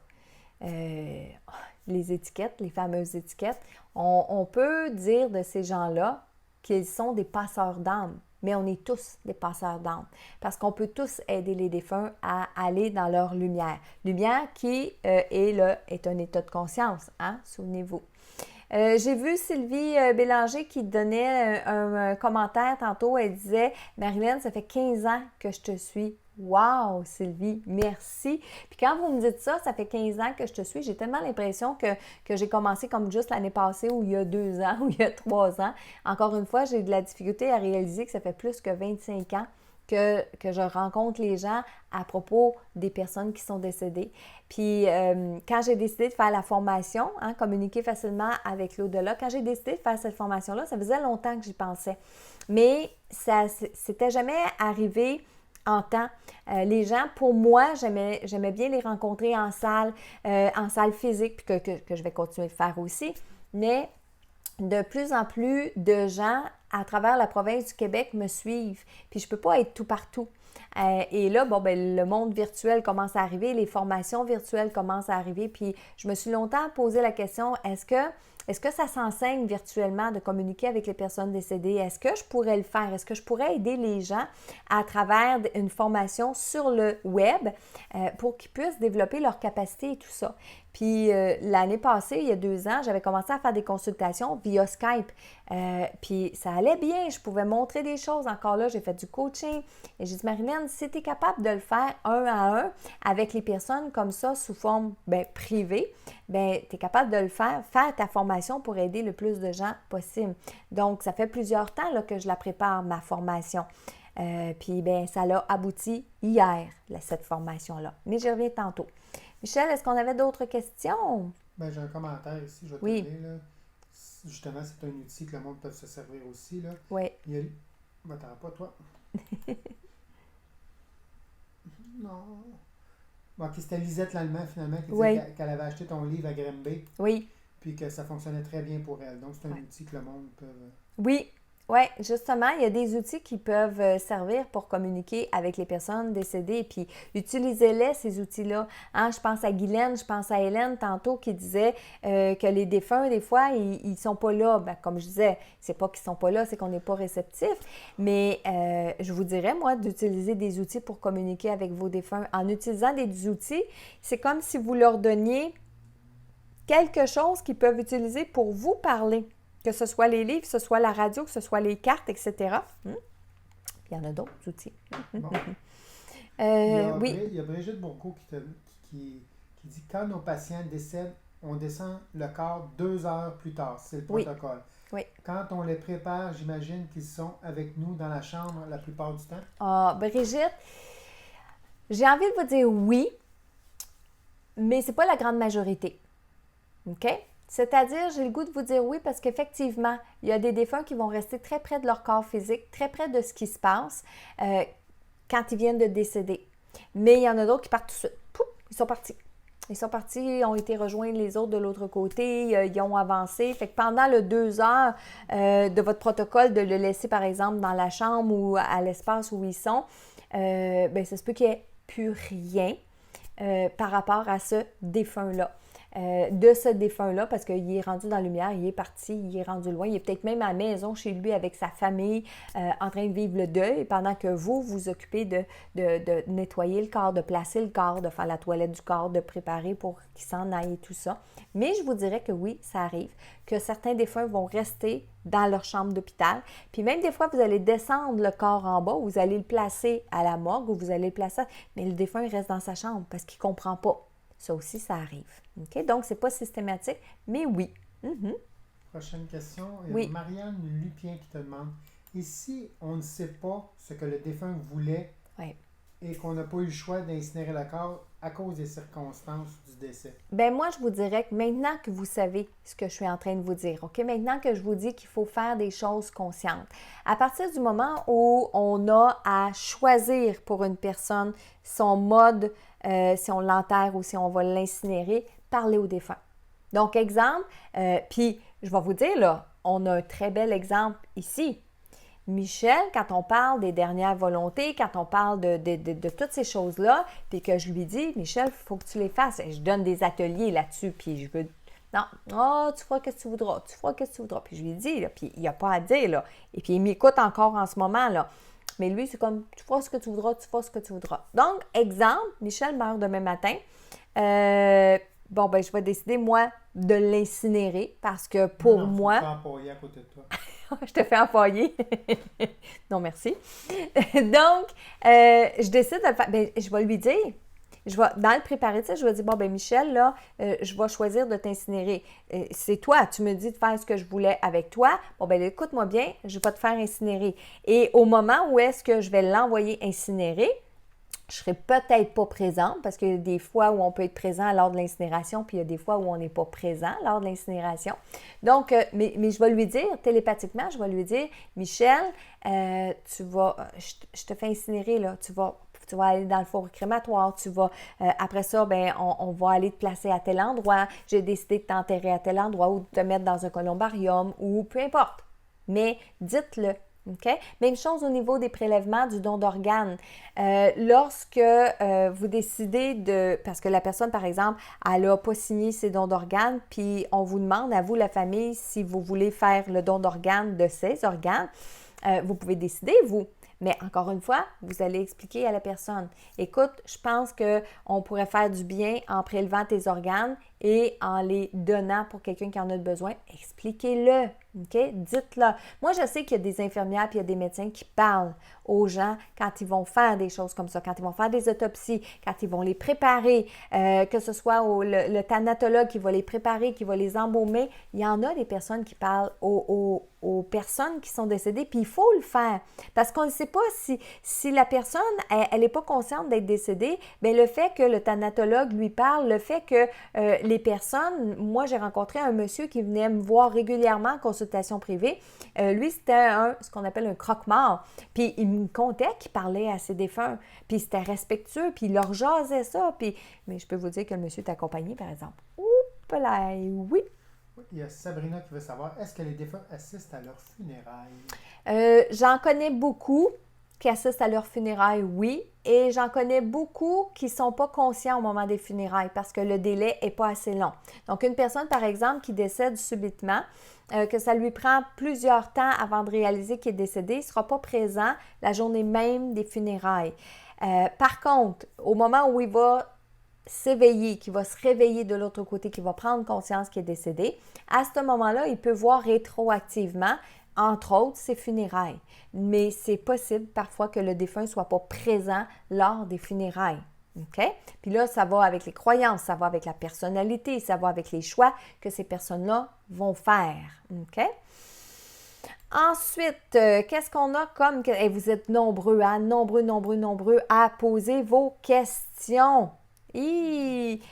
les étiquettes, les fameuses étiquettes. On peut dire de ces gens-là qu'ils sont des passeurs d'âme. Mais on est tous des passeurs d'âme parce qu'on peut tous aider les défunts à aller dans leur lumière. Lumière qui est un état de conscience, hein? Souvenez-vous. J'ai vu Sylvie Bélanger qui donnait un commentaire tantôt. Elle disait « Marilyn, ça fait 15 ans que je te suis. » Wow, Sylvie, merci. Puis quand vous me dites ça, ça fait 15 ans que je te suis, j'ai tellement l'impression que j'ai commencé comme juste l'année passée ou il y a 2 ans ou il y a 3 ans. Encore une fois, j'ai de la difficulté à réaliser que ça fait plus que 25 ans que je rencontre les gens à propos des personnes qui sont décédées. Puis quand j'ai décidé de faire la formation, communiquer facilement avec l'au-delà, quand j'ai décidé de faire cette formation-là, ça faisait longtemps que j'y pensais. Mais ça c'était jamais arrivé en temps. Les gens, pour moi, j'aimais bien les rencontrer en salle physique, puis que je vais continuer de faire aussi. Mais de plus en plus de gens à travers la province du Québec me suivent. Puis je ne peux pas être tout partout. Et là, le monde virtuel commence à arriver, les formations virtuelles commencent à arriver. Puis je me suis longtemps posé la question, est-ce que ça s'enseigne virtuellement de communiquer avec les personnes décédées? Est-ce que je pourrais le faire? Est-ce que je pourrais aider les gens à travers une formation sur le web pour qu'ils puissent développer leurs capacités et tout ça? Puis l'année passée, il y a 2 ans, j'avais commencé à faire des consultations via Skype. Puis ça allait bien, je pouvais montrer des choses. Encore là, j'ai fait du coaching. Et j'ai dit, Marilyn, si tu es capable de le faire un à un avec les personnes comme ça, sous forme privée, tu es capable de le faire ta formation pour aider le plus de gens possible. Donc, ça fait plusieurs temps là, que je la prépare, ma formation. Puis, ça l'a abouti hier, cette formation-là. Mais j'y reviens tantôt. Michel, est-ce qu'on avait d'autres questions? J'ai un commentaire ici, je vais te donner, là. Justement, c'est un outil que le monde peut se servir aussi, là. Oui. T'auras pas, toi? Non. Bon, c'était Lisette Lallemand, finalement, qui disait qu'elle avait acheté ton livre à Grimby. Oui. Puis que ça fonctionnait très bien pour elle. Donc, c'est un outil que le monde peut... Oui, justement, il y a des outils qui peuvent servir pour communiquer avec les personnes décédées. Puis, utilisez-les, ces outils-là. Je pense à Guylaine, je pense à Hélène, tantôt, qui disait que les défunts, des fois, ils sont pas là. Comme je disais, c'est pas qu'ils sont pas là, c'est qu'on n'est pas réceptif. Mais je vous dirais, moi, d'utiliser des outils pour communiquer avec vos défunts. En utilisant des outils, c'est comme si vous leur donniez quelque chose qu'ils peuvent utiliser pour vous parler. Que ce soit les livres, que ce soit la radio, que ce soit les cartes, etc. Il y en a d'autres outils. Bon. Oui. Il y a Brigitte Bourgault qui dit « Quand nos patients décèdent, on descend le corps 2 heures plus tard. » C'est le protocole. Oui. Quand on les prépare, j'imagine qu'ils sont avec nous dans la chambre la plupart du temps. Brigitte, j'ai envie de vous dire oui, mais ce n'est pas la grande majorité. OK? C'est-à-dire, j'ai le goût de vous dire oui parce qu'effectivement, il y a des défunts qui vont rester très près de leur corps physique, très près de ce qui se passe quand ils viennent de décéder. Mais il y en a d'autres qui partent tout de suite. Pouf, ils sont partis. Ils sont partis, ont été rejoints les autres de l'autre côté, ils ont avancé. Fait que pendant le 2 heures de votre protocole, de le laisser par exemple dans la chambre ou à l'espace où ils sont, ça se peut qu'il n'y ait plus rien par rapport à ce défunt-là. De ce défunt-là, parce qu'il est rendu dans la lumière, il est parti, il est rendu loin, il est peut-être même à la maison chez lui avec sa famille, en train de vivre le deuil, pendant que vous vous occupez de nettoyer le corps, de placer le corps, de faire la toilette du corps, de préparer pour qu'il s'en aille et tout ça. Mais je vous dirais que oui, ça arrive, que certains défunts vont rester dans leur chambre d'hôpital. Puis même des fois, vous allez descendre le corps en bas, vous allez le placer à la morgue ou vous allez le placer, mais le défunt il reste dans sa chambre parce qu'il ne comprend pas. Ça aussi, ça arrive. Okay? Donc, ce n'est pas systématique, mais oui. Prochaine question. Oui. Marianne Lupien qui te demande, et si on ne sait pas ce que le défunt voulait et qu'on n'a pas eu le choix d'incinérer le corps à cause des circonstances du décès? Moi, je vous dirais que maintenant que vous savez ce que je suis en train de vous dire, OK? Maintenant que je vous dis qu'il faut faire des choses conscientes, à partir du moment où on a à choisir pour une personne son mode, si on l'enterre ou si on va l'incinérer, parler au défunt. Donc, exemple, puis je vais vous dire, là, on a un très bel exemple ici. Michel, quand on parle des dernières volontés, quand on parle de toutes ces choses-là, puis que je lui dis, Michel, il faut que tu les fasses. Et je donne des ateliers là-dessus, puis je veux... Non, tu feras ce que tu voudras, Puis je lui dis, là, puis il n'y a pas à dire, là. Et puis il m'écoute encore en ce moment, là. Mais lui, c'est comme, tu feras ce que tu voudras, Donc, exemple, Michel meurt demain matin. Je vais décider, moi, de l'incinérer parce que pour moi... Je te fais empailler à côté de toi. Je te fais empailler. Non, merci. Donc, je décide de le faire. Je vais lui dire, dans le préparatif, je vais dire, bon, ben Michel, là, je vais choisir de t'incinérer. C'est toi, tu me dis de faire ce que je voulais avec toi. Bon, ben écoute-moi bien, je vais te faire incinérer. Et au moment où est-ce que je vais l'envoyer incinérer, je ne serai peut-être pas présente parce qu'il y a des fois où on peut être présent lors de l'incinération, puis il y a des fois où on n'est pas présent lors de l'incinération. Donc, mais je vais lui dire, télépathiquement, je vais lui dire, Michel, je te fais incinérer, là, tu vas aller dans le four crématoire, après ça, ben, on va aller te placer à tel endroit, j'ai décidé de t'enterrer à tel endroit ou de te mettre dans un columbarium ou peu importe. Mais dites-le. OK? Même chose au niveau des prélèvements du don d'organes. Lorsque vous décidez parce que la personne, par exemple, elle n'a pas signé ses dons d'organes, puis on vous demande, à vous, la famille, si vous voulez faire le don d'organes de ces organes, vous pouvez décider, vous. Mais encore une fois, vous allez expliquer à la personne, écoute, je pense qu'on pourrait faire du bien en prélevant tes organes et en les donnant pour quelqu'un qui en a besoin. Expliquez-le, OK? Dites-le. Moi, je sais qu'il y a des infirmières et il y a des médecins qui parlent aux gens quand ils vont faire des choses comme ça, quand ils vont faire des autopsies, quand ils vont les préparer, que ce soit le thanatologue qui va les préparer, qui va les embaumer. Il y en a des personnes qui parlent aux personnes qui sont décédées, puis il faut le faire. Parce qu'on ne sait pas si la personne, elle n'est pas consciente d'être décédée, bien le fait que le thanatologue lui parle, le fait que les personnes, moi j'ai rencontré un monsieur qui venait me voir régulièrement en consultation privée. Lui, c'était ce qu'on appelle un croque-mort. Puis il me contait qu'il parlait à ses défunts, puis c'était respectueux, puis il leur jasait ça. Mais je peux vous dire que le monsieur est accompagné, par exemple. Oups là, oui. Il y a Sabrina qui veut savoir, est-ce que les défunts assistent à leurs funérailles? J'en connais beaucoup qui assistent à leurs funérailles, oui. Et j'en connais beaucoup qui ne sont pas conscients au moment des funérailles parce que le délai n'est pas assez long. Donc, une personne, par exemple, qui décède subitement, que ça lui prend plusieurs temps avant de réaliser qu'il est décédé, il ne sera pas présent la journée même des funérailles. Par contre, au moment où il va s'éveiller, qui va se réveiller de l'autre côté, qui va prendre conscience qu'il est décédé, à ce moment-là, il peut voir rétroactivement, entre autres, ses funérailles. Mais c'est possible parfois que le défunt ne soit pas présent lors des funérailles. OK? Puis là, ça va avec les croyances, ça va avec la personnalité, ça va avec les choix que ces personnes-là vont faire. OK? Ensuite, qu'est-ce qu'on a comme... Et vous êtes nombreux à poser vos questions. Puis,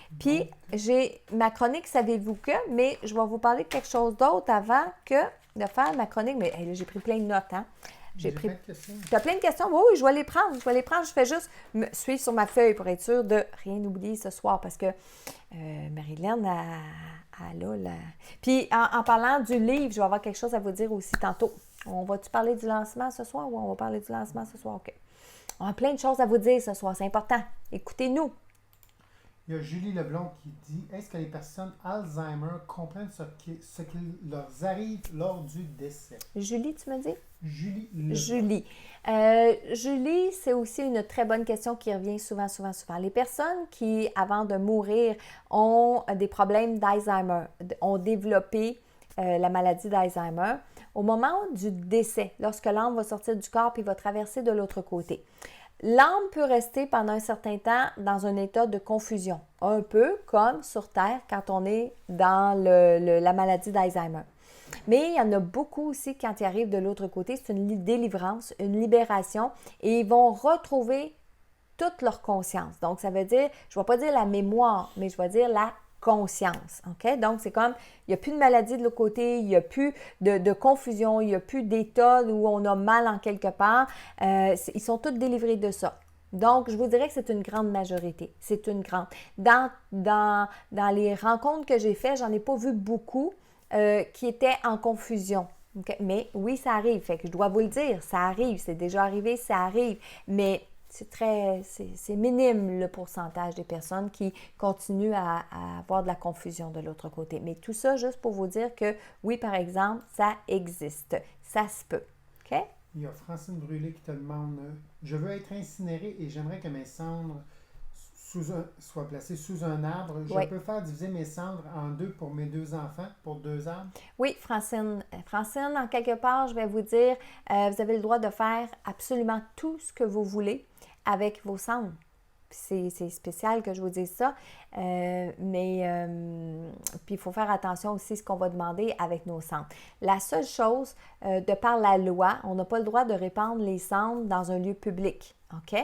j'ai ma chronique, savez-vous que, mais je vais vous parler de quelque chose d'autre avant que de faire ma chronique. Mais là, j'ai pris plein de notes, hein? J'ai plein de questions. Tu as plein de questions? Oui, je vais les prendre. Je fais juste me suivre sur ma feuille pour être sûre de rien oublier ce soir parce que Marilyn, elle a la... Puis, en parlant du livre, je vais avoir quelque chose à vous dire aussi tantôt. On va-tu parler du lancement ce soir ou on va parler du lancement ce soir? OK. On a plein de choses à vous dire ce soir. C'est important. Écoutez-nous. Il y a Julie Leblond qui dit, est-ce que les personnes Alzheimer comprennent ce qui leur arrive lors du décès? Julie, tu me dis? Julie Leblond. Julie, c'est aussi une très bonne question qui revient souvent. Les personnes qui, avant de mourir, ont des problèmes d'Alzheimer, ont développé la maladie d'Alzheimer, au moment du décès, lorsque l'âme va sortir du corps et va traverser de l'autre côté. L'âme peut rester pendant un certain temps dans un état de confusion, un peu comme sur Terre quand on est dans la maladie d'Alzheimer. Mais il y en a beaucoup aussi quand ils arrivent de l'autre côté, c'est une délivrance, une libération et ils vont retrouver toute leur conscience. Donc, ça veut dire, je ne vais pas dire la mémoire, mais je vais dire la conscience. OK? Donc, c'est comme, il n'y a plus de maladie de l'autre côté, il n'y a plus de confusion, il n'y a plus d'état où on a mal en quelque part. Ils sont tous délivrés de ça. Donc, je vous dirais que c'est une grande majorité. C'est une grande. Dans les rencontres que j'ai faites, j'en ai pas vu beaucoup qui étaient en confusion. Okay? Mais oui, ça arrive. Fait que je dois vous le dire, ça arrive. C'est déjà arrivé, ça arrive. Mais c'est minime le pourcentage des personnes qui continuent à avoir de la confusion de l'autre côté. Mais tout ça, juste pour vous dire que oui, par exemple, ça existe. Ça se peut. OK? Il y a Francine Brûlé qui te demande « Je veux être incinérée et j'aimerais que mes cendres soient placées sous un arbre. Je peux faire diviser mes cendres en deux pour mes deux enfants, pour deux arbres? » Oui, Francine. Francine, en quelque part, je vais vous dire, vous avez le droit de faire absolument tout ce que vous voulez avec vos cendres. c'est spécial que je vous dise ça, mais puis il faut faire attention aussi à ce qu'on va demander avec nos cendres. La seule chose, de par la loi, on n'a pas le droit de répandre les cendres dans un lieu public. OK?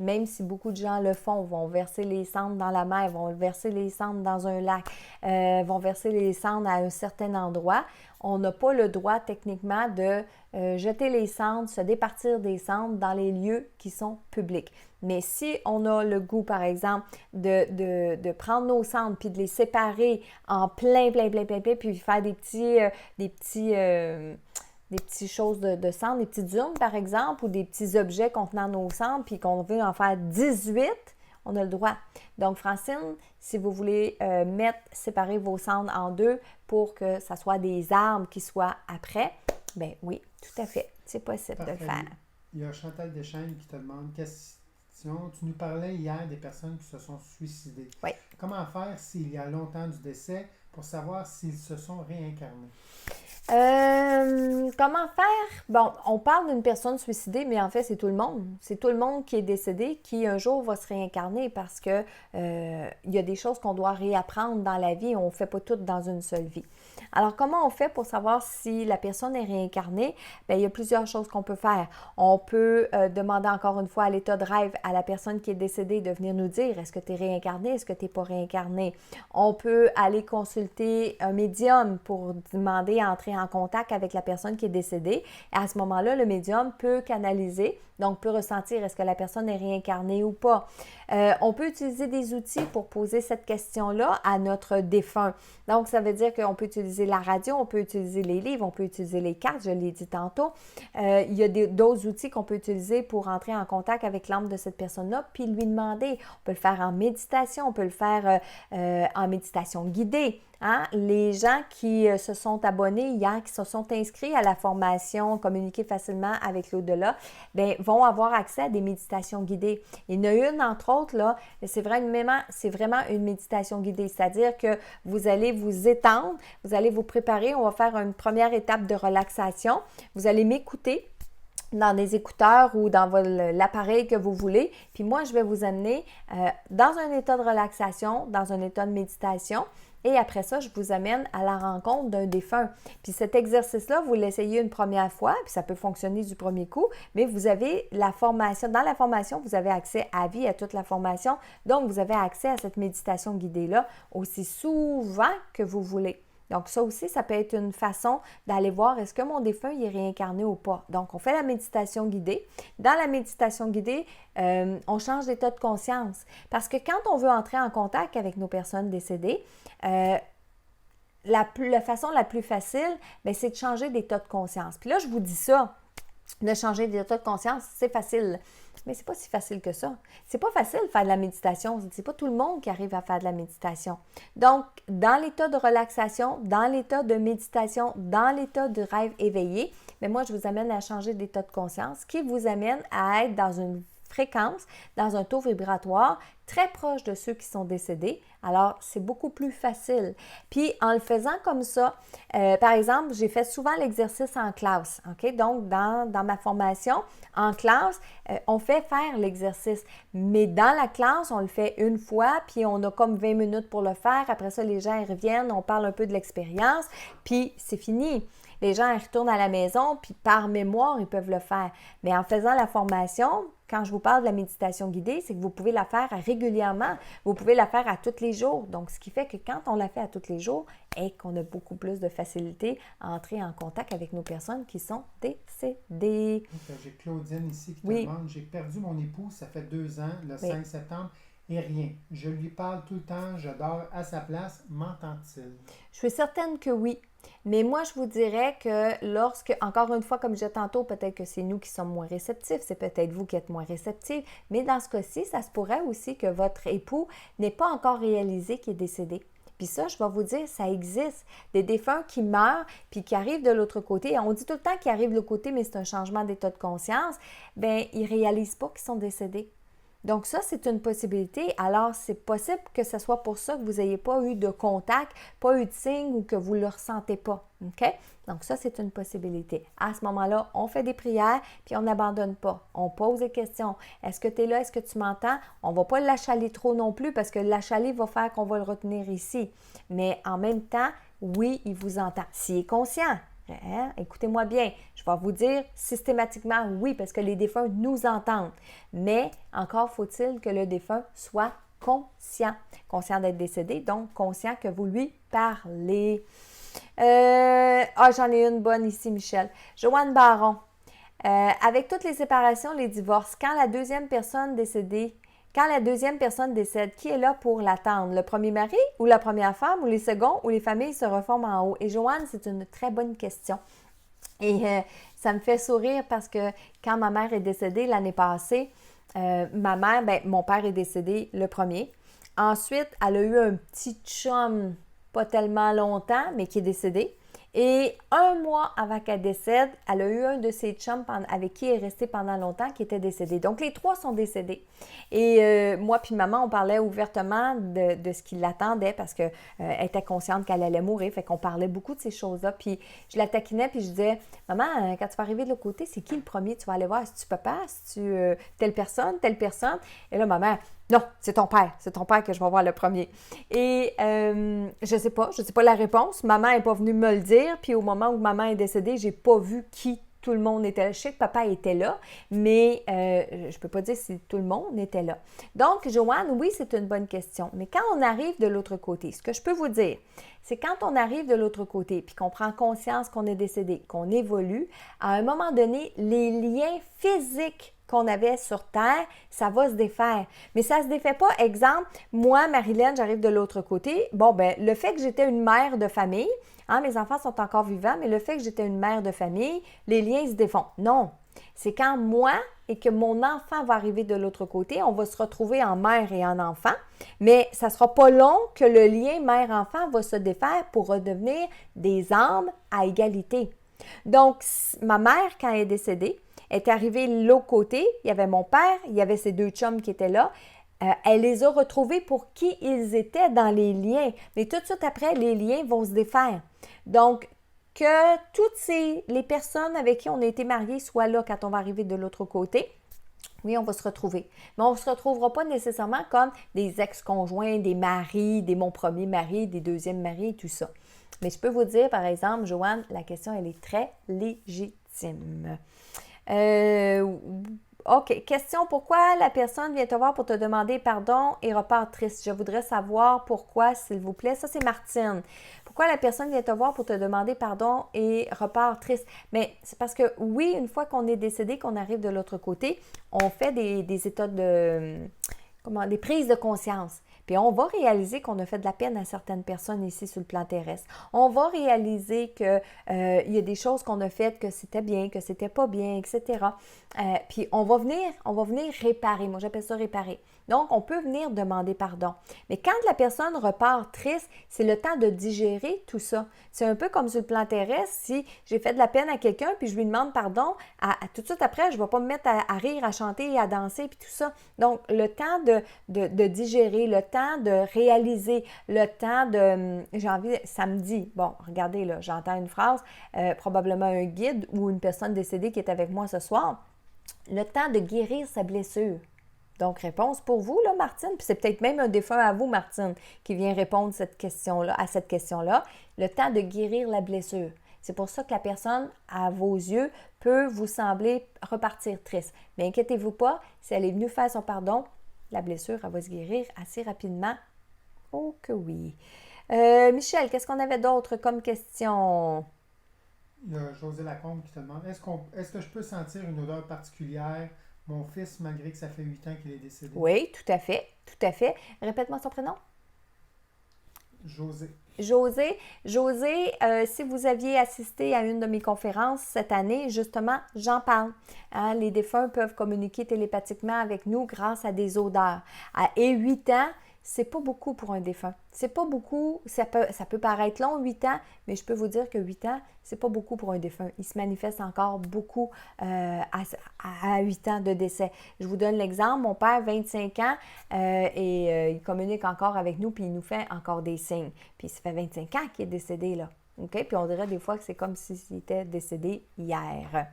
Même si beaucoup de gens le font, vont verser les cendres dans la mer, vont verser les cendres dans un lac, vont verser les cendres à un certain endroit, on n'a pas le droit techniquement de jeter les cendres, se départir des cendres dans les lieux qui sont publics. Mais si on a le goût, par exemple, de prendre nos cendres puis de les séparer en plein, puis faire des petites choses de cendres, des petites urnes, par exemple, ou des petits objets contenant nos cendres, puis qu'on veut en faire 18, on a le droit. Donc, Francine, si vous voulez séparer vos cendres en deux pour que ça soit des arbres qui soient après, bien oui, tout à fait, c'est possible de le faire. Il y a Chantal Deschaines qui te demande, question, tu nous parlais hier des personnes qui se sont suicidées. Oui. Comment faire s'il y a longtemps du décès pour savoir s'ils se sont réincarnés? Comment faire? Bon, on parle d'une personne suicidée, mais en fait, c'est tout le monde. C'est tout le monde qui est décédé qui un jour va se réincarner parce que il y a des choses qu'on doit réapprendre dans la vie. On ne fait pas tout dans une seule vie. Alors, comment on fait pour savoir si la personne est réincarnée? Bien, il y a plusieurs choses qu'on peut faire. On peut demander encore une fois à l'état de rêve à la personne qui est décédée de venir nous dire est-ce que tu es réincarné, est-ce que tu n'es pas réincarné? On peut aller consulter un médium pour demander à entrer en contact avec la personne qui est décédée. Et à ce moment-là, le médium peut canaliser, donc peut ressentir est-ce que la personne est réincarnée ou pas. On peut utiliser des outils pour poser cette question-là à notre défunt. Donc, ça veut dire qu'on peut utiliser la radio, on peut utiliser les livres, on peut utiliser les cartes, je l'ai dit tantôt. Il y a d'autres outils qu'on peut utiliser pour entrer en contact avec l'âme de cette personne-là, puis lui demander. On peut le faire en méditation, on peut le faire en méditation guidée. Hein? Les gens qui se sont abonnés hier, qui se sont inscrits à la formation Communiquer facilement avec l'au-delà, bien, vont avoir accès à des méditations guidées. Il y en a une, entre autres, là, c'est vraiment une méditation guidée, c'est-à-dire que vous allez vous étendre, vous allez vous préparer, on va faire une première étape de relaxation, vous allez m'écouter dans des écouteurs ou dans l'appareil que vous voulez. Puis moi, je vais vous amener dans un état de relaxation, dans un état de méditation. Et après ça, je vous amène à la rencontre d'un défunt. Puis cet exercice-là, vous l'essayez une première fois, puis ça peut fonctionner du premier coup, mais vous avez la formation. Dans la formation, vous avez accès à vie, à toute la formation. Donc, vous avez accès à cette méditation guidée-là aussi souvent que vous voulez. Donc, ça aussi, ça peut être une façon d'aller voir est-ce que mon défunt il est réincarné ou pas. Donc, on fait la méditation guidée. Dans la méditation guidée, on change d'état de conscience. Parce que quand on veut entrer en contact avec nos personnes décédées, la façon la plus facile, bien, c'est de changer d'état de conscience. Puis là, je vous dis ça, de changer d'état de conscience, c'est facile. Mais c'est pas si facile que ça. C'est pas facile de faire de la méditation. C'est pas tout le monde qui arrive à faire de la méditation. Donc, dans l'état de relaxation, dans l'état de méditation, dans l'état de rêve éveillé, mais moi, je vous amène à changer d'état de conscience qui vous amène à être dans une fréquence, dans un taux vibratoire très proche de ceux qui sont décédés. Alors, c'est beaucoup plus facile. Puis, en le faisant comme ça, par exemple, j'ai fait souvent l'exercice en classe. OK? Donc, dans ma formation, en classe, on fait faire l'exercice. Mais dans la classe, on le fait une fois, puis on a comme 20 minutes pour le faire. Après ça, les gens ils reviennent, on parle un peu de l'expérience, puis c'est fini. Les gens ils retournent à la maison, puis par mémoire, ils peuvent le faire. Mais en faisant la formation, quand je vous parle de la méditation guidée, c'est que vous pouvez la faire régulièrement. Vous pouvez la faire à tous les jours. Donc, ce qui fait que quand on la fait à tous les jours, et qu'on a beaucoup plus de facilité à entrer en contact avec nos personnes qui sont décédées. J'ai Claudine ici qui te demande, j'ai perdu mon époux, ça fait 2 ans, le 5 septembre, et rien. Je lui parle tout le temps, je dors à sa place, m'entend-il? Je suis certaine que oui. Mais moi, je vous dirais que encore une fois, comme je disais tantôt, peut-être que c'est nous qui sommes moins réceptifs, c'est peut-être vous qui êtes moins réceptifs, mais dans ce cas-ci, ça se pourrait aussi que votre époux n'ait pas encore réalisé qu'il est décédé. Puis ça, je vais vous dire, ça existe. Des défunts qui meurent puis qui arrivent de l'autre côté. On dit tout le temps qu'ils arrivent de l'autre côté, mais c'est un changement d'état de conscience. Bien, ils ne réalisent pas qu'ils sont décédés. Donc ça, c'est une possibilité. Alors, c'est possible que ce soit pour ça que vous n'ayez pas eu de contact, pas eu de signe ou que vous ne le ressentez pas. OK? Donc ça, c'est une possibilité. À ce moment-là, on fait des prières, puis on n'abandonne pas. On pose des questions. Est-ce que tu es là? Est-ce que tu m'entends? On ne va pas l'achaler trop non plus parce que l'achaler va faire qu'on va le retenir ici. Mais en même temps, oui, il vous entend. S'il est conscient. Hein? Écoutez-moi bien, je vais vous dire systématiquement oui, parce que les défunts nous entendent. Mais encore faut-il que le défunt soit conscient d'être décédé, donc conscient que vous lui parlez. J'en ai une bonne ici, Michel. Joanne Baron, avec toutes les séparations, les divorces, quand la deuxième personne décède, qui est là pour l'attendre? Le premier mari ou la première femme ou les seconds ou les familles se reforment en haut? Et Joanne, c'est une très bonne question. Et ça me fait sourire parce que quand ma mère est décédée l'année passée, mon père est décédé le premier. Ensuite, elle a eu un petit chum pas tellement longtemps, mais qui est décédé. Et un mois avant qu'elle décède, elle a eu un de ses chums avec qui elle est restée pendant longtemps qui était décédé. Donc, les trois sont décédés. Et moi puis maman, on parlait ouvertement de ce qui l'attendait parce qu'elle était consciente qu'elle allait mourir. Fait qu'on parlait beaucoup de ces choses-là. Puis, je la taquinais puis je disais, « Maman, quand tu vas arriver de l'autre côté, c'est qui le premier? Tu vas aller voir, est-ce que tu papa? Est-ce que tu telle personne? » Et là, maman, non, c'est ton père que je vais voir le premier. Et je sais pas la réponse. Maman n'est pas venue me le dire, puis au moment où maman est décédée, j'ai pas vu qui tout le monde était là. Je sais que papa était là, mais je peux pas dire si tout le monde était là. Donc, Joanne, oui, c'est une bonne question. Mais quand on arrive de l'autre côté, ce que je peux vous dire, c'est quand on arrive de l'autre côté, puis qu'on prend conscience qu'on est décédé, qu'on évolue, à un moment donné, les liens physiques qu'on avait sur Terre, ça va se défaire. Mais ça ne se défait pas. Exemple, moi, Marilyn, j'arrive de l'autre côté. Le fait que j'étais une mère de famille, mes enfants sont encore vivants, mais le fait que j'étais une mère de famille, les liens se défont. Non. C'est quand moi et que mon enfant va arriver de l'autre côté, on va se retrouver en mère et en enfant, mais ça ne sera pas long que le lien mère-enfant va se défaire pour redevenir des âmes à égalité. Donc, ma mère, quand elle est décédée, est arrivée de l'autre côté, il y avait mon père, il y avait ses deux chums qui étaient là. Elle les a retrouvés pour qui ils étaient dans les liens. Mais tout de suite après, les liens vont se défaire. Donc, que toutes les personnes avec qui on a été mariés soient là quand on va arriver de l'autre côté. Oui, on va se retrouver. Mais on ne se retrouvera pas nécessairement comme des ex-conjoints, des maris, mon premier mari, des deuxièmes maris et tout ça. Mais je peux vous dire, par exemple, Joanne, la question, elle est très légitime. OK. Question, pourquoi la personne vient te voir pour te demander pardon et repart triste? Je voudrais savoir pourquoi, s'il vous plaît. Ça, c'est Martine. Pourquoi la personne vient te voir pour te demander pardon et repart triste? Mais c'est parce que, oui, une fois qu'on est décédé, qu'on arrive de l'autre côté, on fait des états des prises de conscience. Puis on va réaliser qu'on a fait de la peine à certaines personnes ici sur le plan terrestre. On va réaliser qu'il y a des choses qu'on a faites, que c'était bien, que c'était pas bien, etc. Puis on va venir réparer. Moi, j'appelle ça réparer. Donc, on peut venir demander pardon. Mais quand la personne repart triste, c'est le temps de digérer tout ça. C'est un peu comme sur le plan terrestre, si j'ai fait de la peine à quelqu'un puis je lui demande pardon, tout de suite après, je ne vais pas me mettre à rire, à chanter, à danser puis tout ça. Donc, le temps de digérer, le temps de réaliser, le temps samedi, bon, regardez là, j'entends une phrase, probablement un guide ou une personne décédée qui est avec moi ce soir, le temps de guérir sa blessure. Donc, réponse pour vous, là, Martine. Puis c'est peut-être même un défunt à vous, Martine, qui vient répondre à cette question-là. Le temps de guérir la blessure. C'est pour ça que la personne, à vos yeux, peut vous sembler repartir triste. Mais inquiétez-vous pas, si elle est venue faire son pardon, la blessure, elle va se guérir assez rapidement. Oh que oui. Michel, qu'est-ce qu'on avait d'autre comme question? Il y a José Lacombe qui te demande, est-ce que je peux sentir une odeur particulière, mon fils, malgré que ça fait 8 ans qu'il est décédé? Oui, tout à fait, tout à fait. Répète-moi son prénom. José. José, si vous aviez assisté à une de mes conférences cette année, justement, j'en parle. Les défunts peuvent communiquer télépathiquement avec nous grâce à des odeurs. Et 8 ans, c'est pas beaucoup pour un défunt. C'est pas beaucoup, ça peut paraître long, 8 ans, mais je peux vous dire que 8 ans, c'est pas beaucoup pour un défunt. Il se manifeste encore beaucoup à 8 ans de décès. Je vous donne l'exemple, mon père, 25 ans, il communique encore avec nous, puis il nous fait encore des signes. Puis ça fait 25 ans qu'il est décédé, là. OK? Puis on dirait des fois que c'est comme s'il était décédé hier.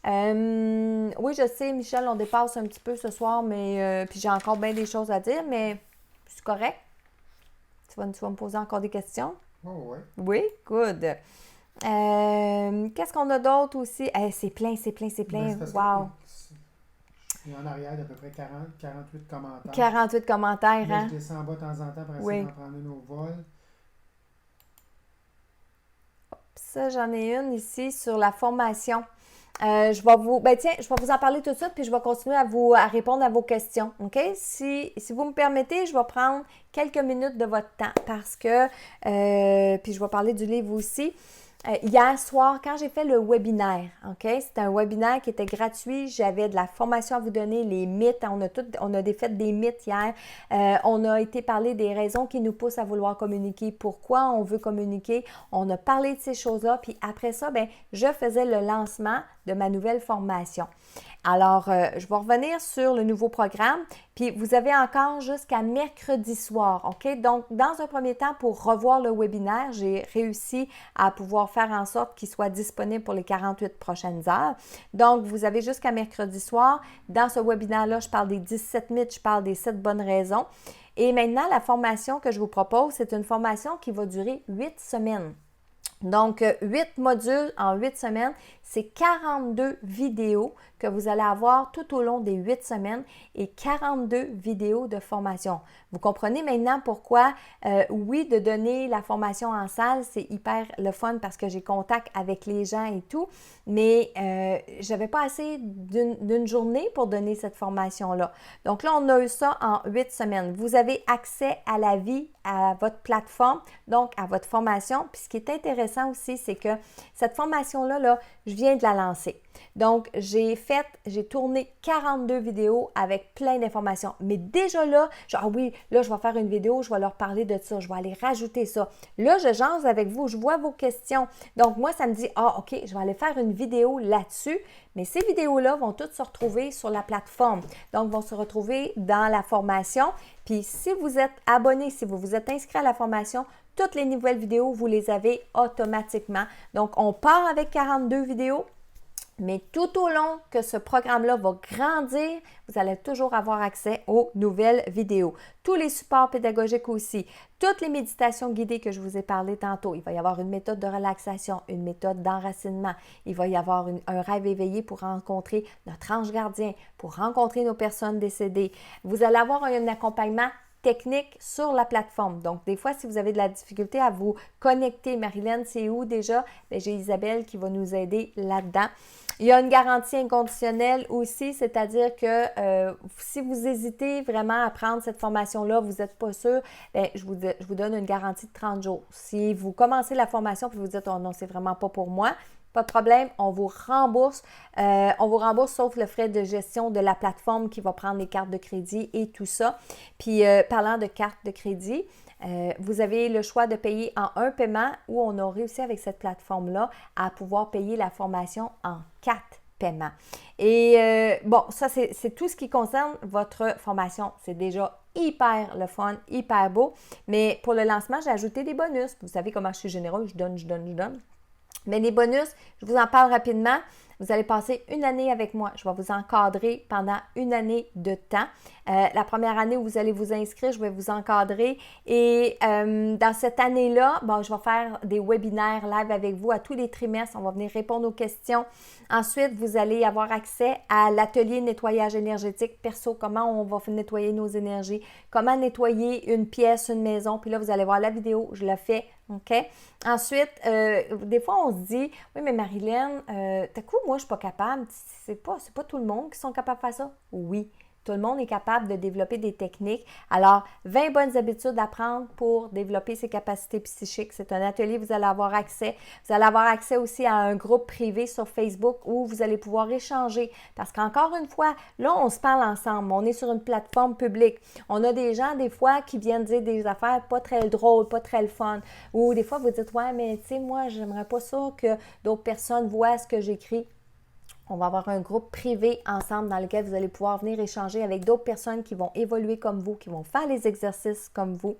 Oui, je sais, Michel, on dépasse un petit peu ce soir, mais puis j'ai encore bien des choses à dire, mais c'est correct. Tu vas me poser encore des questions? Oh, oui. Oui, good. Qu'est-ce qu'on a d'autre aussi? C'est plein. Wow! Il y a en arrière d'à peu près 48 commentaires. 48 commentaires, Là, hein? je descends en bas de temps en temps pour essayer d'en prendre une au vol. Ça, j'en ai une ici sur la formation. Je vais vous en parler tout de suite, puis je vais continuer à répondre à vos questions, OK? Si vous me permettez, je vais prendre quelques minutes de votre temps parce que, puis je vais parler du livre aussi. Hier soir, quand j'ai fait le webinaire, OK? C'était un webinaire qui était gratuit. J'avais de la formation à vous donner, les mythes. On a défait des mythes hier. On a été parler des raisons qui nous poussent à vouloir communiquer, pourquoi on veut communiquer. On a parlé de ces choses-là. Puis après ça, je faisais le lancement de ma nouvelle formation. Alors, je vais revenir sur le nouveau programme, puis vous avez encore jusqu'à mercredi soir, OK? Donc, dans un premier temps, pour revoir le webinaire, j'ai réussi à pouvoir faire en sorte qu'il soit disponible pour les 48 prochaines heures. Donc, vous avez jusqu'à mercredi soir. Dans ce webinaire-là, je parle des 17 mythes, je parle des 7 bonnes raisons. Et maintenant, la formation que je vous propose, c'est une formation qui va durer 8 semaines. Donc, 8 modules en 8 semaines, c'est 42 vidéos que vous allez avoir tout au long des 8 semaines et 42 vidéos de formation. Vous comprenez maintenant pourquoi, oui, de donner la formation en salle, c'est hyper le fun parce que j'ai contact avec les gens et tout, mais je n'avais pas assez d'une journée pour donner cette formation-là. Donc là, on a eu ça en 8 semaines. Vous avez accès à la vie, à votre plateforme, donc à votre formation. Puis ce qui est intéressant aussi, c'est que cette formation-là, je viens de la lancer. Donc, j'ai tourné 42 vidéos avec plein d'informations. Mais déjà là, oui, là, je vais faire une vidéo, je vais leur parler de ça, je vais aller rajouter ça. Là, je jase avec vous, je vois vos questions. Donc, moi, ça me dit, OK, je vais aller faire une vidéo là-dessus. Mais ces vidéos-là vont toutes se retrouver sur la plateforme. Donc, vont se retrouver dans la formation. Puis, si vous êtes abonné, si vous vous êtes inscrit à la formation, toutes les nouvelles vidéos, vous les avez automatiquement. Donc, on part avec 42 vidéos. Mais tout au long que ce programme-là va grandir, vous allez toujours avoir accès aux nouvelles vidéos. Tous les supports pédagogiques aussi, toutes les méditations guidées que je vous ai parlé tantôt. Il va y avoir une méthode de relaxation, une méthode d'enracinement. Il va y avoir un rêve éveillé pour rencontrer notre ange gardien, pour rencontrer nos personnes décédées. Vous allez avoir un accompagnement technique sur la plateforme. Donc, des fois, si vous avez de la difficulté à vous connecter, Marilyn, c'est où déjà? J'ai Isabelle qui va nous aider là-dedans. Il y a une garantie inconditionnelle aussi, c'est-à-dire que si vous hésitez vraiment à prendre cette formation-là, vous n'êtes pas sûr, je vous donne une garantie de 30 jours. Si vous commencez la formation et vous dites « Oh non, c'est vraiment pas pour moi », pas de problème, on vous rembourse. Sauf le frais de gestion de la plateforme qui va prendre les cartes de crédit et tout ça. Puis, parlant de cartes de crédit, vous avez le choix de payer en un paiement ou on a réussi avec cette plateforme-là à pouvoir payer la formation en 4 paiements. Et ça, c'est tout ce qui concerne votre formation. C'est déjà hyper le fun, hyper beau. Mais pour le lancement, j'ai ajouté des bonus. Vous savez comment je suis généreuse, je donne. Mais les bonus, je vous en parle rapidement. Vous allez passer une année avec moi. Je vais vous encadrer pendant une année de temps. La première année où vous allez vous inscrire, je vais vous encadrer. Et dans cette année-là, je vais faire des webinaires live avec vous à tous les trimestres. On va venir répondre aux questions. Ensuite, vous allez avoir accès à l'atelier nettoyage énergétique perso. Comment on va nettoyer nos énergies. Comment nettoyer une pièce, une maison. Puis là, vous allez voir la vidéo. Je le fais. OK? Ensuite, des fois, on se dit, oui, mais Marilyn, t'as coup, moi, je ne suis pas capable. C'est pas tout le monde qui sont capables de faire ça. Oui, Tout le monde est capable de développer des techniques. Alors, 20 bonnes habitudes à prendre pour développer ses capacités psychiques. C'est un atelier, vous allez avoir accès. Vous allez avoir accès aussi à un groupe privé sur Facebook où vous allez pouvoir échanger. Parce qu'encore une fois, là, on se parle ensemble. On est sur une plateforme publique. On a des gens, des fois, qui viennent dire des affaires pas très drôles, pas très le fun. Ou des fois, vous dites, ouais, mais tu sais, moi, j'aimerais pas ça que d'autres personnes voient ce que j'écris. On va avoir un groupe privé ensemble dans lequel vous allez pouvoir venir échanger avec d'autres personnes qui vont évoluer comme vous, qui vont faire les exercices comme vous.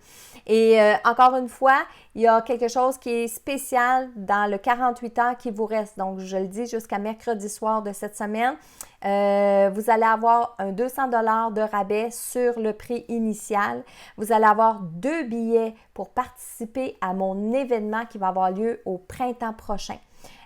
Et encore une fois, il y a quelque chose qui est spécial dans le 48 heures qui vous reste. Donc, je le dis jusqu'à mercredi soir de cette semaine. Vous allez avoir un 200 $ de rabais sur le prix initial. Vous allez avoir 2 billets pour participer à mon événement qui va avoir lieu au printemps prochain.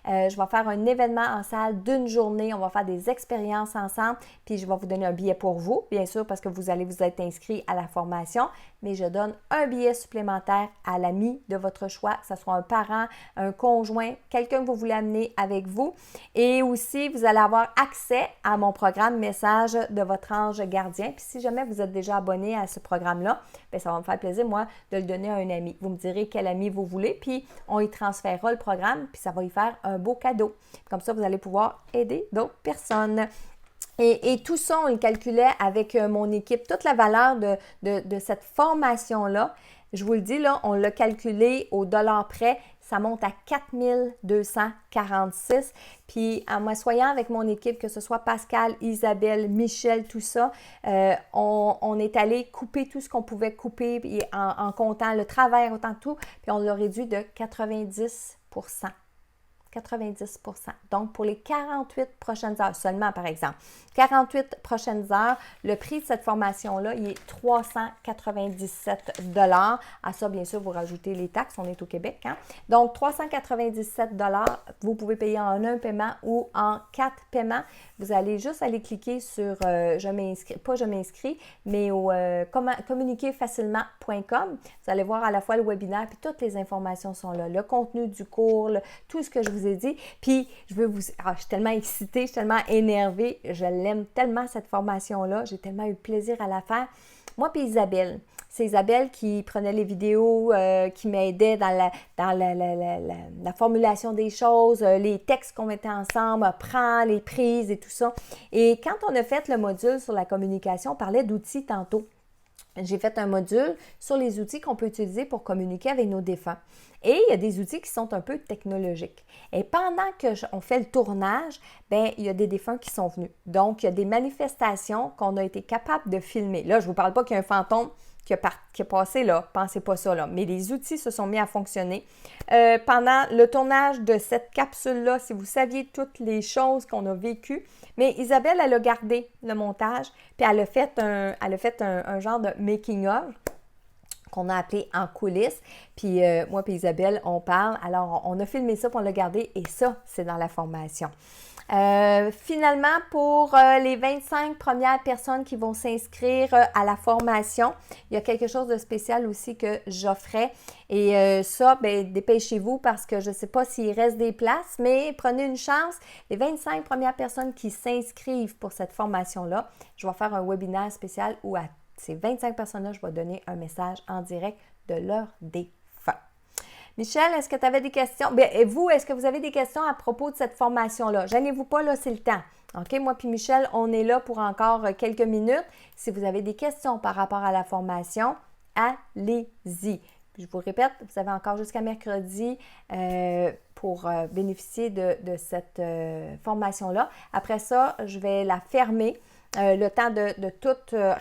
Je vais faire un événement en salle d'une journée. On va faire des expériences ensemble. Puis, je vais vous donner un billet pour vous, bien sûr, parce que vous allez vous être inscrit à la formation. Mais je donne un billet supplémentaire à l'ami de votre choix, que ce soit un parent, un conjoint, quelqu'un que vous voulez amener avec vous. Et aussi, vous allez avoir accès à mon programme Message de votre ange gardien. Puis, si jamais vous êtes déjà abonné à ce programme-là, bien, ça va me faire plaisir, moi, de le donner à un ami. Vous me direz quel ami vous voulez, puis on y transférera le programme, puis ça va y faire un beau cadeau. Comme ça, vous allez pouvoir aider d'autres personnes. Et tout ça, on le calculait avec mon équipe. Toute la valeur de cette formation-là, je vous le dis, là, on l'a calculé au dollar près. Ça monte à 4 246. Puis, en m'assoyant avec mon équipe, que ce soit Pascal, Isabelle, Michel, tout ça, on est allé couper tout ce qu'on pouvait couper en comptant le travail, autant tout, puis on l'a réduit de 90 90 %. Donc, pour les 48 prochaines heures seulement, par exemple. 48 prochaines heures, le prix de cette formation-là, il est 397 $. À ça, bien sûr, vous rajoutez les taxes. On est au Québec, hein? Donc, 397 $, vous pouvez payer en un paiement ou en 4 paiements. Vous allez juste aller cliquer sur je m'inscris, pas je m'inscris, mais au communiquerfacilement.com. Vous allez voir à la fois le webinaire, puis toutes les informations sont là. Le contenu du cours, tout ce que je vous ai dit. Puis, je suis tellement excitée, je suis tellement énervée. Je l'aime tellement, cette formation-là. J'ai tellement eu plaisir à la faire. Moi puis Isabelle. C'est Isabelle qui prenait les vidéos, qui m'aidait dans la formulation des choses, les textes qu'on mettait ensemble, prend les prises et tout ça. Et quand on a fait le module sur la communication, on parlait d'outils tantôt. J'ai fait un module sur les outils qu'on peut utiliser pour communiquer avec nos défunts. Et il y a des outils qui sont un peu technologiques. Et pendant qu'on fait le tournage, bien, il y a des défunts qui sont venus. Donc, il y a des manifestations qu'on a été capable de filmer. Là, je ne vous parle pas qu'il y a un fantôme qui a passé là, pensez pas ça là, mais les outils se sont mis à fonctionner. Pendant le tournage de cette capsule-là, si vous saviez toutes les choses qu'on a vécues, mais Isabelle, elle a gardé le montage, puis elle a fait un genre de making-of qu'on a appelé en coulisses. Puis moi et Isabelle, on parle. Alors, on a filmé ça, puis on l'a gardé, et ça, c'est dans la formation. Finalement, pour les 25 premières personnes qui vont s'inscrire à la formation, il y a quelque chose de spécial aussi que j'offrais. Et ça, bien, dépêchez-vous parce que je ne sais pas s'il reste des places, mais prenez une chance. Les 25 premières personnes qui s'inscrivent pour cette formation-là, je vais faire un webinaire spécial où à ces 25 personnes-là, je vais donner un message en direct de leur défunt. Michel, est-ce que tu avais des questions? Bien, et vous, est-ce que vous avez des questions à propos de cette formation-là? Gênez-vous pas, là, c'est le temps. OK? Moi puis Michel, on est là pour encore quelques minutes. Si vous avez des questions par rapport à la formation, allez-y. Puis je vous répète, vous avez encore jusqu'à mercredi pour bénéficier de cette formation-là. Après ça, je vais la fermer. Le temps de tout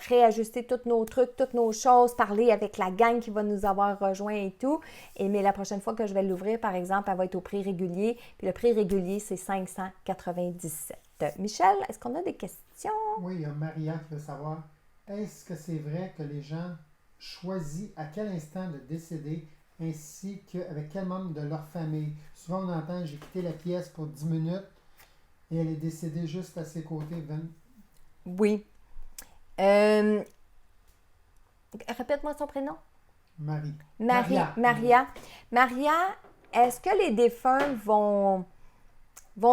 réajuster tous nos trucs, toutes nos choses, parler avec la gang qui va nous avoir rejoints et tout. Mais la prochaine fois que je vais l'ouvrir, par exemple, elle va être au prix régulier. Puis le prix régulier, c'est 597. Michel, est-ce qu'on a des questions? Oui, il y a Maria qui veut savoir, est-ce que c'est vrai que les gens choisissent à quel instant de décéder ainsi qu'avec quel membre de leur famille? Souvent, on entend, j'ai quitté la pièce pour 10 minutes et elle est décédée juste à ses côtés. Oui. Répète-moi son prénom. Marie. Maria, est-ce que les défunts vont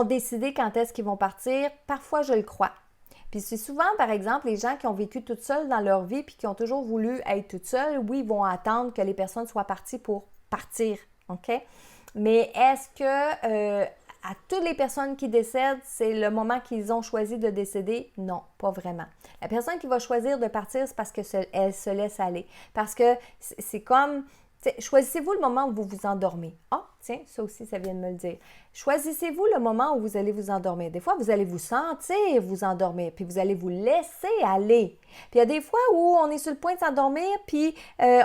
décider quand est-ce qu'ils vont partir? Parfois, je le crois. Puis c'est souvent, par exemple, les gens qui ont vécu toutes seules dans leur vie puis qui ont toujours voulu être toutes seules, oui, ils vont attendre que les personnes soient parties pour partir, OK? Mais est-ce que à toutes les personnes qui décèdent, c'est le moment qu'ils ont choisi de décéder? Non, pas vraiment. La personne qui va choisir de partir, c'est parce qu'elle se laisse aller. Parce que c'est comme... Choisissez-vous le moment où vous vous endormez. Ah, tiens, ça aussi, ça vient de me le dire. Choisissez-vous le moment où vous allez vous endormir. Des fois, vous allez vous sentir vous endormir, puis vous allez vous laisser aller. Puis il y a des fois où on est sur le point de s'endormir, puis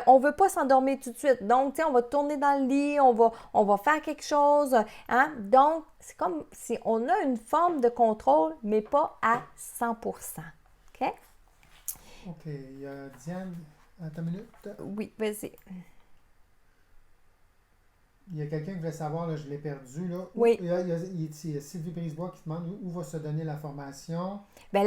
on ne veut pas s'endormir tout de suite. Donc, on va tourner dans le lit, on va faire quelque chose. Hein? Donc, c'est comme si on a une forme de contrôle, mais pas à 100%. OK? OK. Il y a Diane. Attends une minute. Oui, vas-y. Il y a quelqu'un qui voulait savoir, là, je l'ai perdu. Là. Oui. Il y a Sylvie Brisebois qui demande où va se donner la formation. Bien,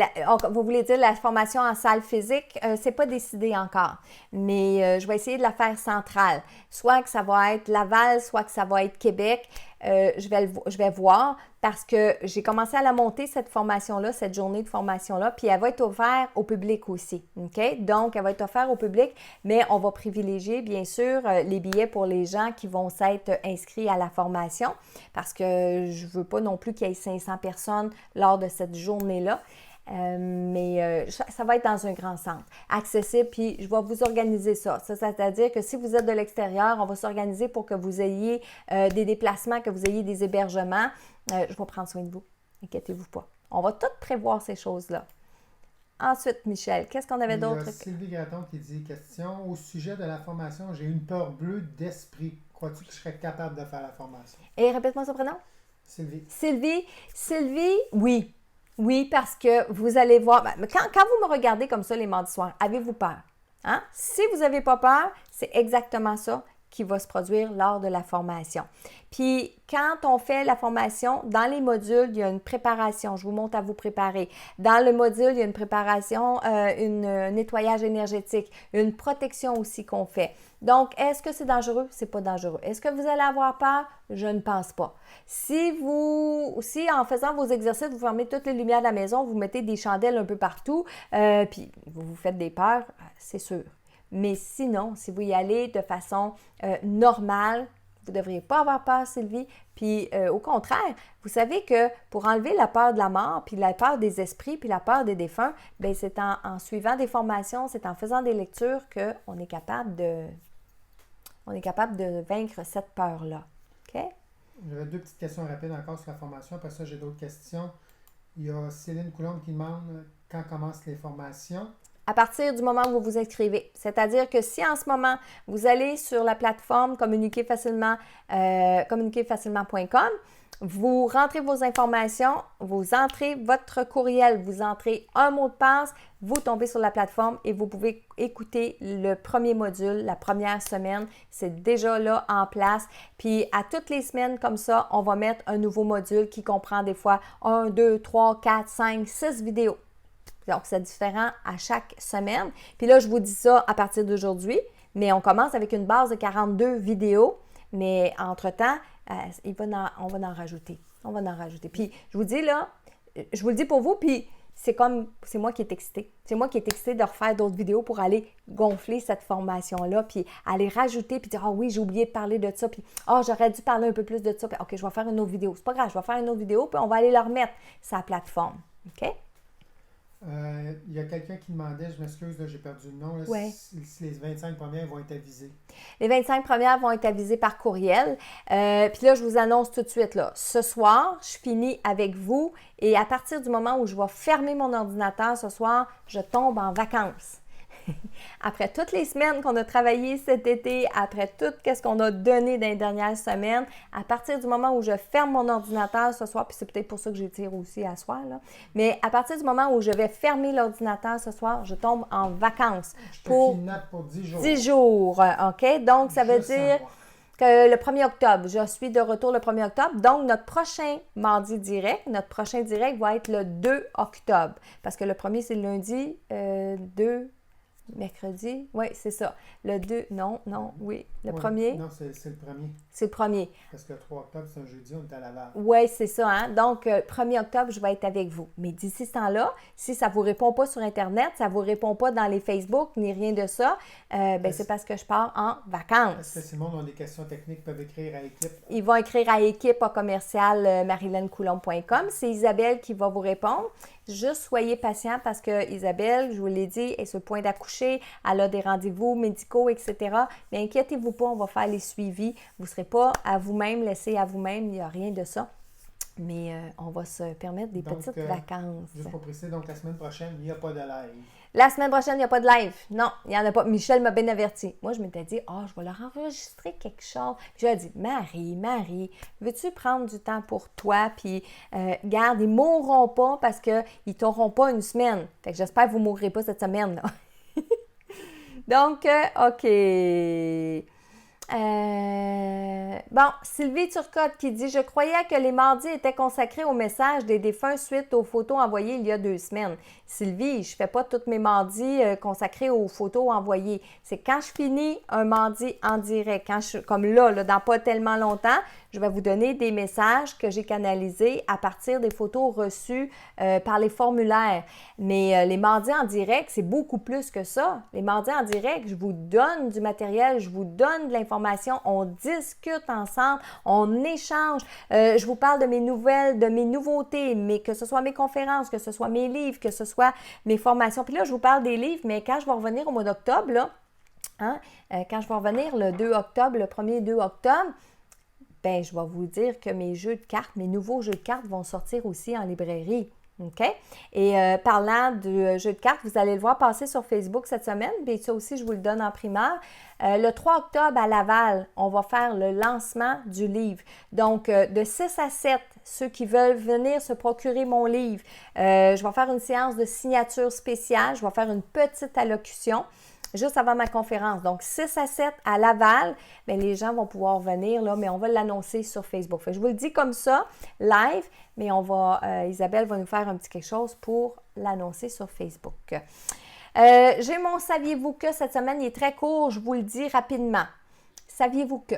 vous voulez dire la formation en salle physique? C'est pas décidé encore, mais je vais essayer de la faire centrale. Soit que ça va être Laval, soit que ça va être Québec. Je vais voir parce que j'ai commencé à la monter, cette formation-là, cette journée de formation-là, puis elle va être ouverte au public aussi, OK? Donc, elle va être offerte au public, mais on va privilégier, bien sûr, les billets pour les gens qui vont s'être inscrits à la formation parce que je veux pas non plus qu'il y ait 500 personnes lors de cette journée-là. Mais ça va être dans un grand centre, accessible, puis je vais vous organiser ça. C'est-à-dire que si vous êtes de l'extérieur, on va s'organiser pour que vous ayez des déplacements, que vous ayez des hébergements. Je vais prendre soin de vous, inquiétez-vous pas. On va tout prévoir ces choses-là. Ensuite, Michel, qu'est-ce qu'on avait d'autre? Il y a Sylvie Graton qui dit, question, au sujet de la formation, j'ai une peur bleue d'esprit. Crois-tu que je serais capable de faire la formation? Et répète-moi son prénom. Sylvie. Sylvie, oui. Oui, parce que vous allez voir, quand vous me regardez comme ça les mardis soirs, avez-vous peur? Hein? Si vous n'avez pas peur, c'est exactement ça qui va se produire lors de la formation. Puis, quand on fait la formation, dans les modules, il y a une préparation. Je vous montre à vous préparer. Dans le module, il y a une préparation, un nettoyage énergétique, une protection aussi qu'on fait. Donc, est-ce que c'est dangereux? C'est pas dangereux. Est-ce que vous allez avoir peur? Je ne pense pas. Si en faisant vos exercices, vous fermez toutes les lumières de la maison, vous mettez des chandelles un peu partout, puis vous vous faites des peurs, c'est sûr. Mais sinon, si vous y allez de façon normale, vous ne devriez pas avoir peur, Sylvie. Puis au contraire, vous savez que pour enlever la peur de la mort, puis la peur des esprits, puis la peur des défunts, bien, c'est en suivant des formations, c'est en faisant des lectures qu'on est capable de vaincre cette peur-là. OK? J'avais 2 petites questions rapides encore sur la formation. Après ça, j'ai d'autres questions. Il y a Céline Coulombe qui demande quand commencent les formations. À partir du moment où vous vous inscrivez. C'est-à-dire que si en ce moment, vous allez sur la plateforme communiquerfacilement.com, vous rentrez vos informations, vous entrez votre courriel, vous entrez un mot de passe, vous tombez sur la plateforme et vous pouvez écouter le premier module, la première semaine. C'est déjà là en place. Puis à toutes les semaines comme ça, on va mettre un nouveau module qui comprend des fois 1, 2, 3, 4, 5, 6 vidéos. Donc, c'est différent à chaque semaine. Puis là, je vous dis ça à partir d'aujourd'hui, mais on commence avec une base de 42 vidéos. Mais entre-temps, on va en rajouter. On va en rajouter. Puis, je vous dis là, je vous le dis pour vous, puis c'est moi qui est excitée. C'est moi qui est excitée de refaire d'autres vidéos pour aller gonfler cette formation-là, puis aller rajouter, puis dire « Ah oui, j'ai oublié de parler de ça, puis « Ah, j'aurais dû parler un peu plus de ça, puis OK, je vais faire une autre vidéo. » C'est pas grave, je vais faire une autre vidéo, puis on va aller la remettre sur la plateforme. OK? Il y a quelqu'un qui demandait, je m'excuse, là, j'ai perdu le nom, là, si les 25 premières vont être avisées. Les 25 premières vont être avisées par courriel. Puis là, je vous annonce tout de suite, là, ce soir, je finis avec vous et à partir du moment où je vais fermer mon ordinateur ce soir, je tombe en vacances. Après toutes les semaines qu'on a travaillé cet été, après tout ce qu'on a donné dans les dernières semaines, à partir du moment où je ferme mon ordinateur ce soir, puis c'est peut-être pour ça que j'étire aussi à soir, là, mais à partir du moment où je vais fermer l'ordinateur ce soir, je tombe en vacances pour 10 jours. 10 jours, OK? Donc, ça veut dire que le 1er octobre, je suis de retour le 1er octobre. Donc, notre prochain mardi direct, va être le 2 octobre. Parce que le 1er, c'est le lundi 2 Mercredi, oui, c'est ça. Le 2, non, oui. Le Oui, premier, non, c'est le premier. c'est le premier. Parce que le 3 octobre, c'est un jeudi, on est à Laval. Oui, c'est ça. Hein? Donc, 1er octobre, je vais être avec vous. Mais d'ici ce temps-là, si ça ne vous répond pas sur Internet, ça ne vous répond pas dans les Facebook, ni rien de ça, c'est parce que je pars en vacances. Est-ce que si le monde a des questions techniques, peuvent écrire à l'équipe? Ils vont écrire à équipe@marilencoulombe.com. C'est Isabelle qui va vous répondre. Juste soyez patient parce que Isabelle, je vous l'ai dit, est sur le point d'accoucher. Elle a des rendez-vous médicaux, etc. Mais inquiétez-vous pas, on va faire les suivis. Vous ne serez pas à vous-même, laissé à vous-même. Il n'y a rien de ça. Mais on va se permettre des petites vacances. Juste pour préciser, donc la semaine prochaine, il n'y a pas de live. La semaine prochaine, il n'y a pas de live. Non, il n'y en a pas. Michel m'a bien averti. Moi, je m'étais dit, je vais leur enregistrer quelque chose. Puis je lui ai dit, Marie, veux-tu prendre du temps pour toi? Puis, garde, ils ne mourront pas parce qu'ils ne t'auront pas une semaine. Fait que j'espère que vous ne mourrez pas cette semaine, là. Donc, OK. Sylvie Turcotte qui dit « Je croyais que les mardis étaient consacrés au message des défunts suite aux photos envoyées il y a 2 semaines. » Sylvie, je ne fais pas tous mes mardis consacrés aux photos envoyées. C'est quand je finis un mardi en direct, comme là, dans pas tellement longtemps, je vais vous donner des messages que j'ai canalisés à partir des photos reçues par les formulaires. Mais les mardis en direct, c'est beaucoup plus que ça. Les mardis en direct, je vous donne du matériel, je vous donne de l'information, on discute ensemble, on échange. Je vous parle de mes nouvelles, de mes nouveautés, mais que ce soit mes conférences, que ce soit mes livres, que ce soit mes formations. Puis là, je vous parle des livres, mais quand je vais revenir au mois d'octobre, là, quand je vais revenir le 2 octobre, le 1er 2 octobre, je vais vous dire que mes jeux de cartes, mes nouveaux jeux de cartes vont sortir aussi en librairie. OK? Et parlant de jeux de cartes, vous allez le voir passer sur Facebook cette semaine. Bien, ça aussi, je vous le donne en primaire. Le 3 octobre à Laval, on va faire le lancement du livre. Donc, de 6 à 7, ceux qui veulent venir se procurer mon livre, je vais faire une séance de signature spéciale. Je vais faire une petite allocution juste avant ma conférence. Donc, 6 à 7 à Laval, les gens vont pouvoir venir, là, mais on va l'annoncer sur Facebook. Je vous le dis comme ça, live, mais Isabelle va nous faire un petit quelque chose pour l'annoncer sur Facebook. J'ai mon Saviez-vous que cette semaine, il est très court, je vous le dis rapidement. Saviez-vous que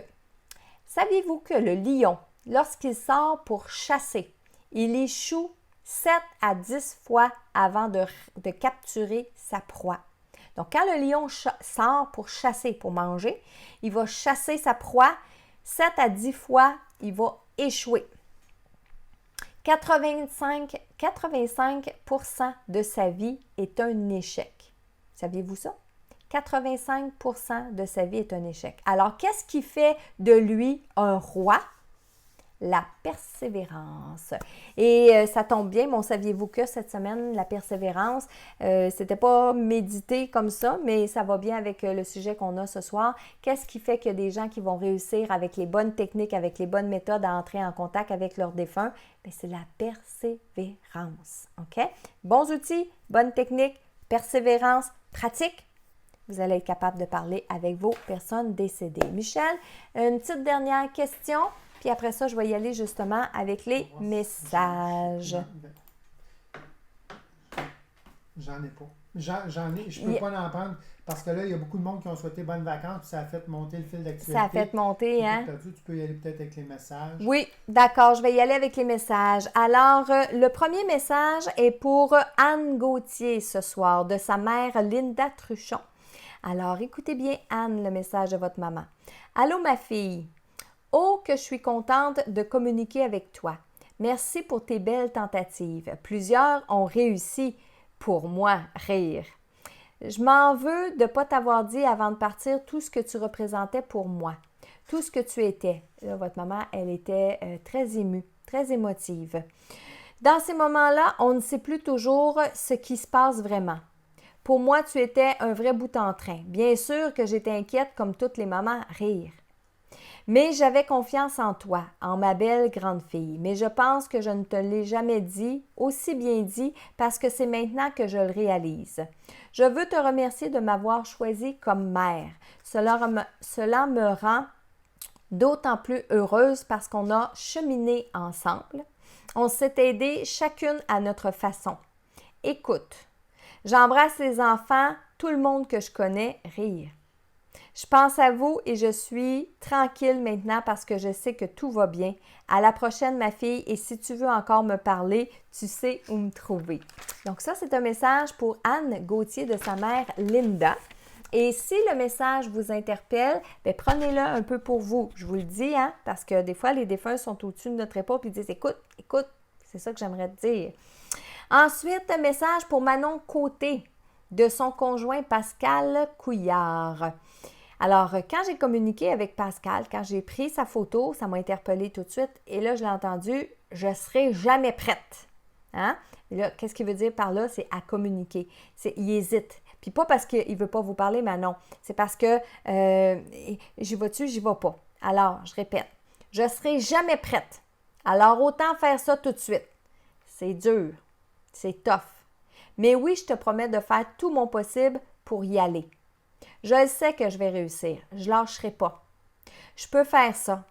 le lion, lorsqu'il sort pour chasser, il échoue 7 à 10 fois avant de capturer sa proie? Donc, quand le lion sort pour chasser, pour manger, il va chasser sa proie 7 à 10 fois, il va échouer. 85% de sa vie est un échec. Saviez-vous ça? 85% de sa vie est un échec. Alors, qu'est-ce qui fait de lui un roi? La persévérance. Et ça tombe bien, mon saviez-vous que cette semaine, la persévérance, c'était pas médité comme ça, mais ça va bien avec le sujet qu'on a ce soir. Qu'est-ce qui fait que des gens qui vont réussir avec les bonnes techniques, avec les bonnes méthodes à entrer en contact avec leurs défunts? C'est la persévérance. OK? Bons outils, bonnes techniques, persévérance, pratique. Vous allez être capable de parler avec vos personnes décédées. Michel, une petite dernière question. Puis après ça, je vais y aller justement avec les messages. J'en ai pas. J'en ai, je peux pas en prendre parce que là, il y a beaucoup de monde qui ont souhaité bonnes vacances puis ça a fait monter le fil d'actualité. Ça a fait monter, hein? Tu peux y aller peut-être avec les messages. Oui, d'accord, je vais y aller avec les messages. Alors, le premier message est pour Anne Gauthier ce soir, de sa mère Linda Truchon. Alors, écoutez bien, Anne, le message de votre maman. Allô, ma fille. Oh, que je suis contente de communiquer avec toi. Merci pour tes belles tentatives. Plusieurs ont réussi. Pour moi, rire. Je m'en veux de ne pas t'avoir dit avant de partir tout ce que tu représentais pour moi. Tout ce que tu étais. Là, votre maman, elle était très émue, très émotive. Dans ces moments-là, on ne sait plus toujours ce qui se passe vraiment. Pour moi, tu étais un vrai bout en train. Bien sûr que j'étais inquiète comme toutes les mamans, rire. Mais j'avais confiance en toi, en ma belle grande fille. Mais je pense que je ne te l'ai jamais dit, aussi bien dit, parce que c'est maintenant que je le réalise. Je veux te remercier de m'avoir choisie comme mère. Cela me rend d'autant plus heureuse parce qu'on a cheminé ensemble. On s'est aidés chacune à notre façon. Écoute, j'embrasse les enfants tout le monde que je connais rire. Je pense à vous et je suis tranquille maintenant parce que je sais que tout va bien. À la prochaine, ma fille, et si tu veux encore me parler, tu sais où me trouver. Donc ça, c'est un message pour Anne Gauthier de sa mère Linda. Et si le message vous interpelle, bien, prenez-le un peu pour vous. Je vous le dis, hein, parce que des fois, les défunts sont au-dessus de notre épaule et disent « Écoute, c'est ça que j'aimerais te dire. » Ensuite, un message pour Manon Côté de son conjoint Pascal Couillard. Alors, quand j'ai communiqué avec Pascal, quand j'ai pris sa photo, ça m'a interpellée tout de suite. Et là, je l'ai entendu, je ne serai jamais prête. Hein? Et là, qu'est-ce qu'il veut dire par là? C'est à communiquer. Il hésite. Puis pas parce qu'il ne veut pas vous parler, mais non. C'est parce que j'y vais-tu, j'y vais pas. Alors, je répète, je ne serai jamais prête. Alors, autant faire ça tout de suite. C'est dur. C'est tough. Mais oui, je te promets de faire tout mon possible pour y aller. Je le sais que je vais réussir. Je ne lâcherai pas. Je peux faire ça.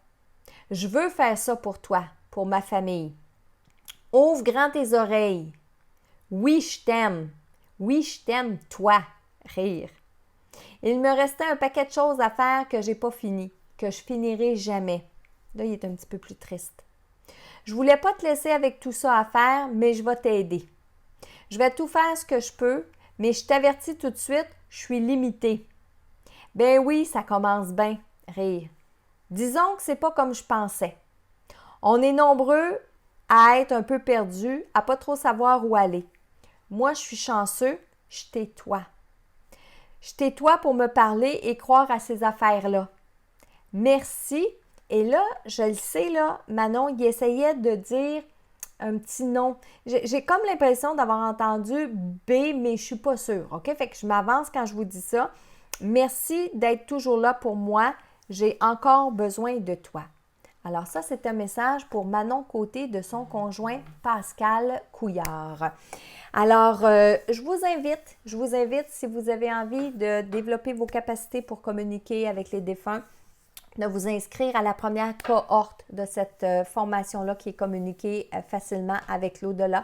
Je veux faire ça pour toi, pour ma famille. Ouvre grand tes oreilles. Oui, je t'aime. Oui, je t'aime, toi. Rire. Il me restait un paquet de choses à faire que je n'ai pas fini, que je finirai jamais. Là, il est un petit peu plus triste. Je ne voulais pas te laisser avec tout ça à faire, mais je vais t'aider. Je vais tout faire ce que je peux, mais je t'avertis tout de suite, je suis limitée. Ben oui, ça commence bien, rire. Disons que c'est pas comme je pensais. On est nombreux à être un peu perdus, à pas trop savoir où aller. Moi, je suis chanceux, je t'ai-toi. Je t'ai-toi pour me parler et croire à ces affaires-là. Merci. Et là, je le sais, là, Manon, il essayait de dire un petit nom. J'ai comme l'impression d'avoir entendu B, mais je suis pas sûre, OK? Fait que je m'avance quand je vous dis ça. Merci d'être toujours là pour moi. J'ai encore besoin de toi. Alors ça, c'est un message pour Manon Côté de son conjoint Pascal Couillard. Alors, je vous invite, si vous avez envie de développer vos capacités pour communiquer avec les défunts, de vous inscrire à la première cohorte de cette formation-là qui est communiquée facilement avec l'au-delà.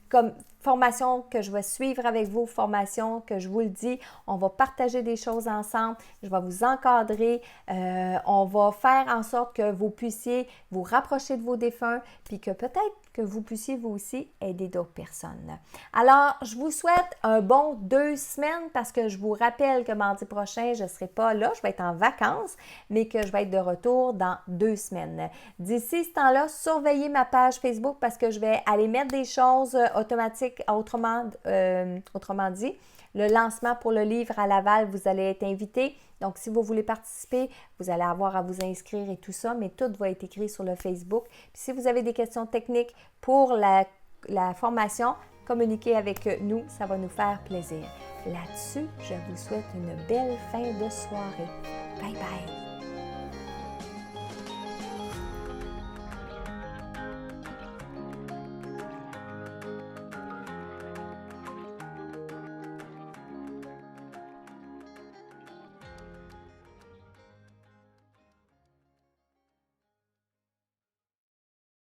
Comme formation que je vais suivre avec vous, formation que je vous le dis, on va partager des choses ensemble, je vais vous encadrer, on va faire en sorte que vous puissiez vous rapprocher de vos défunts, puis que peut-être que vous puissiez vous aussi aider d'autres personnes. Alors, je vous souhaite un bon 2 semaines parce que je vous rappelle que mardi prochain, je ne serai pas là, je vais être en vacances, mais que je vais être de retour dans 2 semaines. D'ici ce temps-là, surveillez ma page Facebook parce que je vais aller mettre des choses automatiques, autrement dit. Le lancement pour le livre à Laval, vous allez être invité. Donc, si vous voulez participer, vous allez avoir à vous inscrire et tout ça, mais tout va être écrit sur le Facebook. Puis, si vous avez des questions techniques pour la formation, communiquez avec nous, ça va nous faire plaisir. Là-dessus, je vous souhaite une belle fin de soirée. Bye bye!